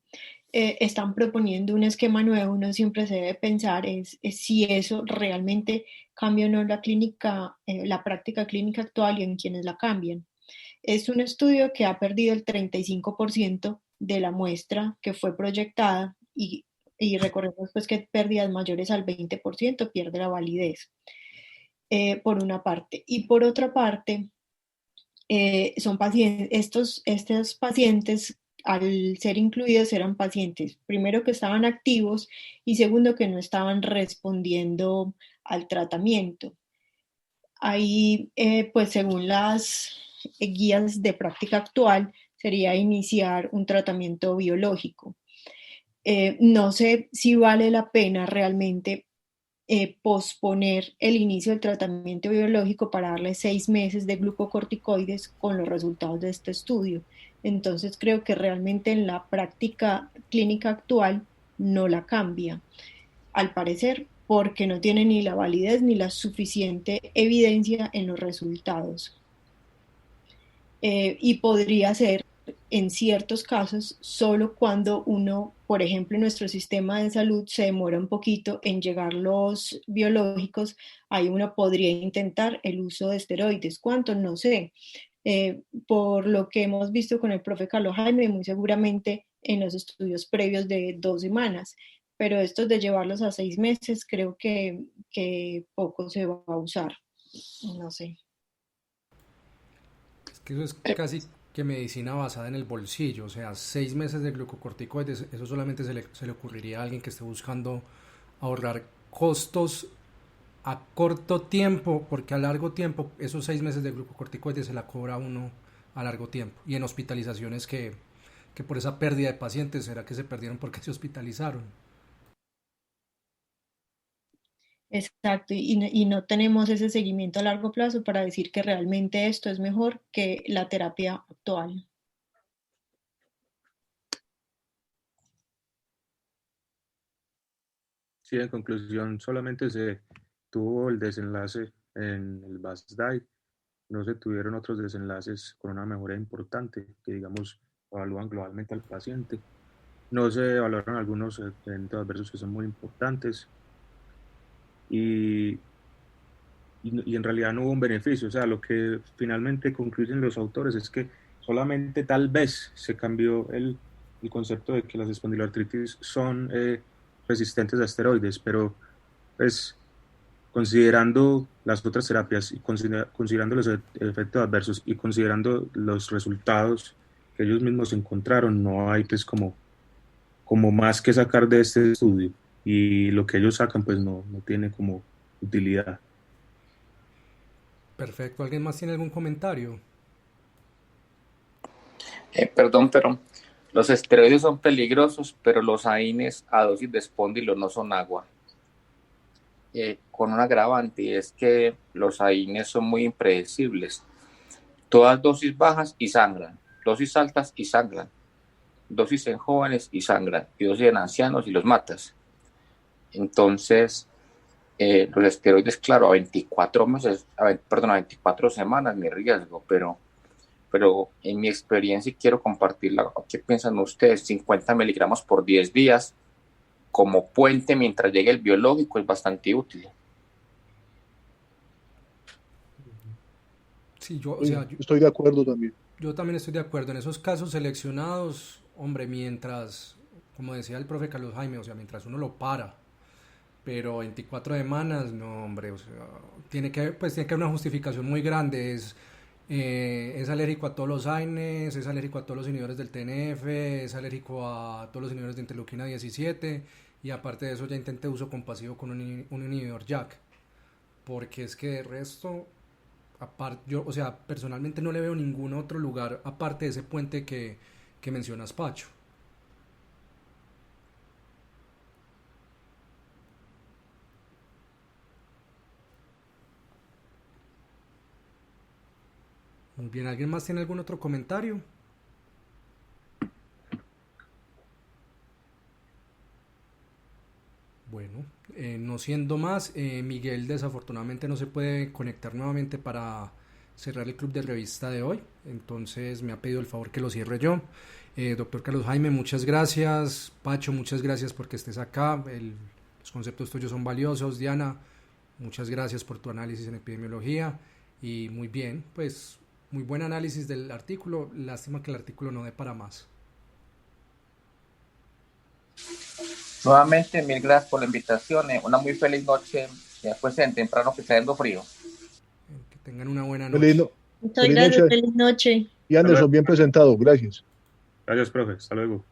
están proponiendo un esquema nuevo, uno siempre se debe pensar es si eso realmente cambia o no la clínica, la práctica clínica actual y en quienes la cambian. Es un estudio que ha perdido el 35% de la muestra que fue proyectada y recordemos pues que pérdidas mayores al 20% pierde la validez. por una parte. Y por otra parte, son pacientes, estos pacientes, al ser incluidos, eran pacientes, primero, que estaban activos y segundo, que no estaban respondiendo al tratamiento. Ahí, pues según las guías de práctica actual, sería iniciar un tratamiento biológico. No sé si vale la pena realmente posponer el inicio del tratamiento biológico para darle 6 meses de glucocorticoides con los resultados de este estudio. Entonces creo que realmente en la práctica clínica actual no la cambia, al parecer, porque no tiene ni la validez ni la suficiente evidencia en los resultados. Y podría ser en ciertos casos solo cuando uno, por ejemplo, en nuestro sistema de salud se demora un poquito en llegar los biológicos, ahí uno podría intentar el uso de esteroides. ¿Cuánto? No sé. Por lo que hemos visto con el profe Carlos Jaime, muy seguramente en los estudios previos de 2 semanas, pero estos de llevarlos a 6 meses creo que poco se va a usar. No sé. Es que eso es casi que medicina basada en el bolsillo, o sea, 6 meses de glucocorticoides, eso solamente se le ocurriría a alguien que esté buscando ahorrar costos a corto tiempo, porque a largo tiempo esos 6 meses de glucocorticoides se la cobra uno a largo tiempo, y en hospitalizaciones que por esa pérdida de pacientes, ¿será que se perdieron porque se hospitalizaron? Exacto, y no tenemos ese seguimiento a largo plazo para decir que realmente esto es mejor que la terapia actual. Sí, en conclusión, solamente se tuvo el desenlace en el BASDAI, no se tuvieron otros desenlaces con una mejora importante que, digamos, evalúan globalmente al paciente. No se evaluaron algunos eventos adversos que son muy importantes y, y en realidad no hubo un beneficio. O sea, lo que finalmente concluyen los autores es que solamente tal vez se cambió el concepto de que las espondiloartritis son resistentes a esteroides, pero pues considerando las otras terapias y considerando los efectos adversos y considerando los resultados que ellos mismos encontraron, no hay pues como más que sacar de este estudio, y lo que ellos sacan pues no tiene como utilidad. Perfecto, ¿alguien más tiene algún comentario? Perdón, pero los esteroides son peligrosos, pero los AINES a dosis de espondilo no son agua. Con un agravante, y es que los AINES son muy impredecibles. Todas dosis bajas y sangran, dosis altas y sangran, dosis en jóvenes y sangran, y dosis en ancianos y los matas. Entonces, los esteroides, claro, a 24 meses, a 24 semanas mi riesgo, pero en mi experiencia, y quiero compartirla, ¿qué piensan ustedes? 50 miligramos por 10 días como puente mientras llegue el biológico es bastante útil. Sí, o sea, estoy de acuerdo también. Yo también estoy de acuerdo. En esos casos seleccionados, hombre, mientras, como decía el profe Carlos Jaime, o sea, mientras uno lo para, pero 24 semanas, no, hombre, o sea, tiene que haber una justificación muy grande. Es alérgico a todos los AINES, es alérgico a todos los inhibidores del TNF, es alérgico a todos los inhibidores de interleuquina 17, y aparte de eso ya intenté uso compasivo con un inhibidor JAK, porque es que de resto, yo, o sea, personalmente no le veo ningún otro lugar aparte de ese puente que mencionas, Pacho. Muy bien, ¿alguien más tiene algún otro comentario? Bueno, no siendo más, Miguel desafortunadamente no se puede conectar nuevamente para cerrar el club de revista de hoy, entonces me ha pedido el favor que lo cierre yo. Doctor Carlos Jaime, muchas gracias. Pacho, muchas gracias porque estés acá. Los conceptos tuyos son valiosos. Diana, muchas gracias por tu análisis en epidemiología. Y muy bien, pues muy buen análisis del artículo. Lástima que el artículo no dé para más. Nuevamente, mil gracias por la invitación. Una muy feliz noche. Después en temprano que está haciendo frío. tengan una buena Feliz, noche. Muchas gracias, feliz noche. Y Anderson, bien presentado, gracias. Gracias, profe. Hasta luego.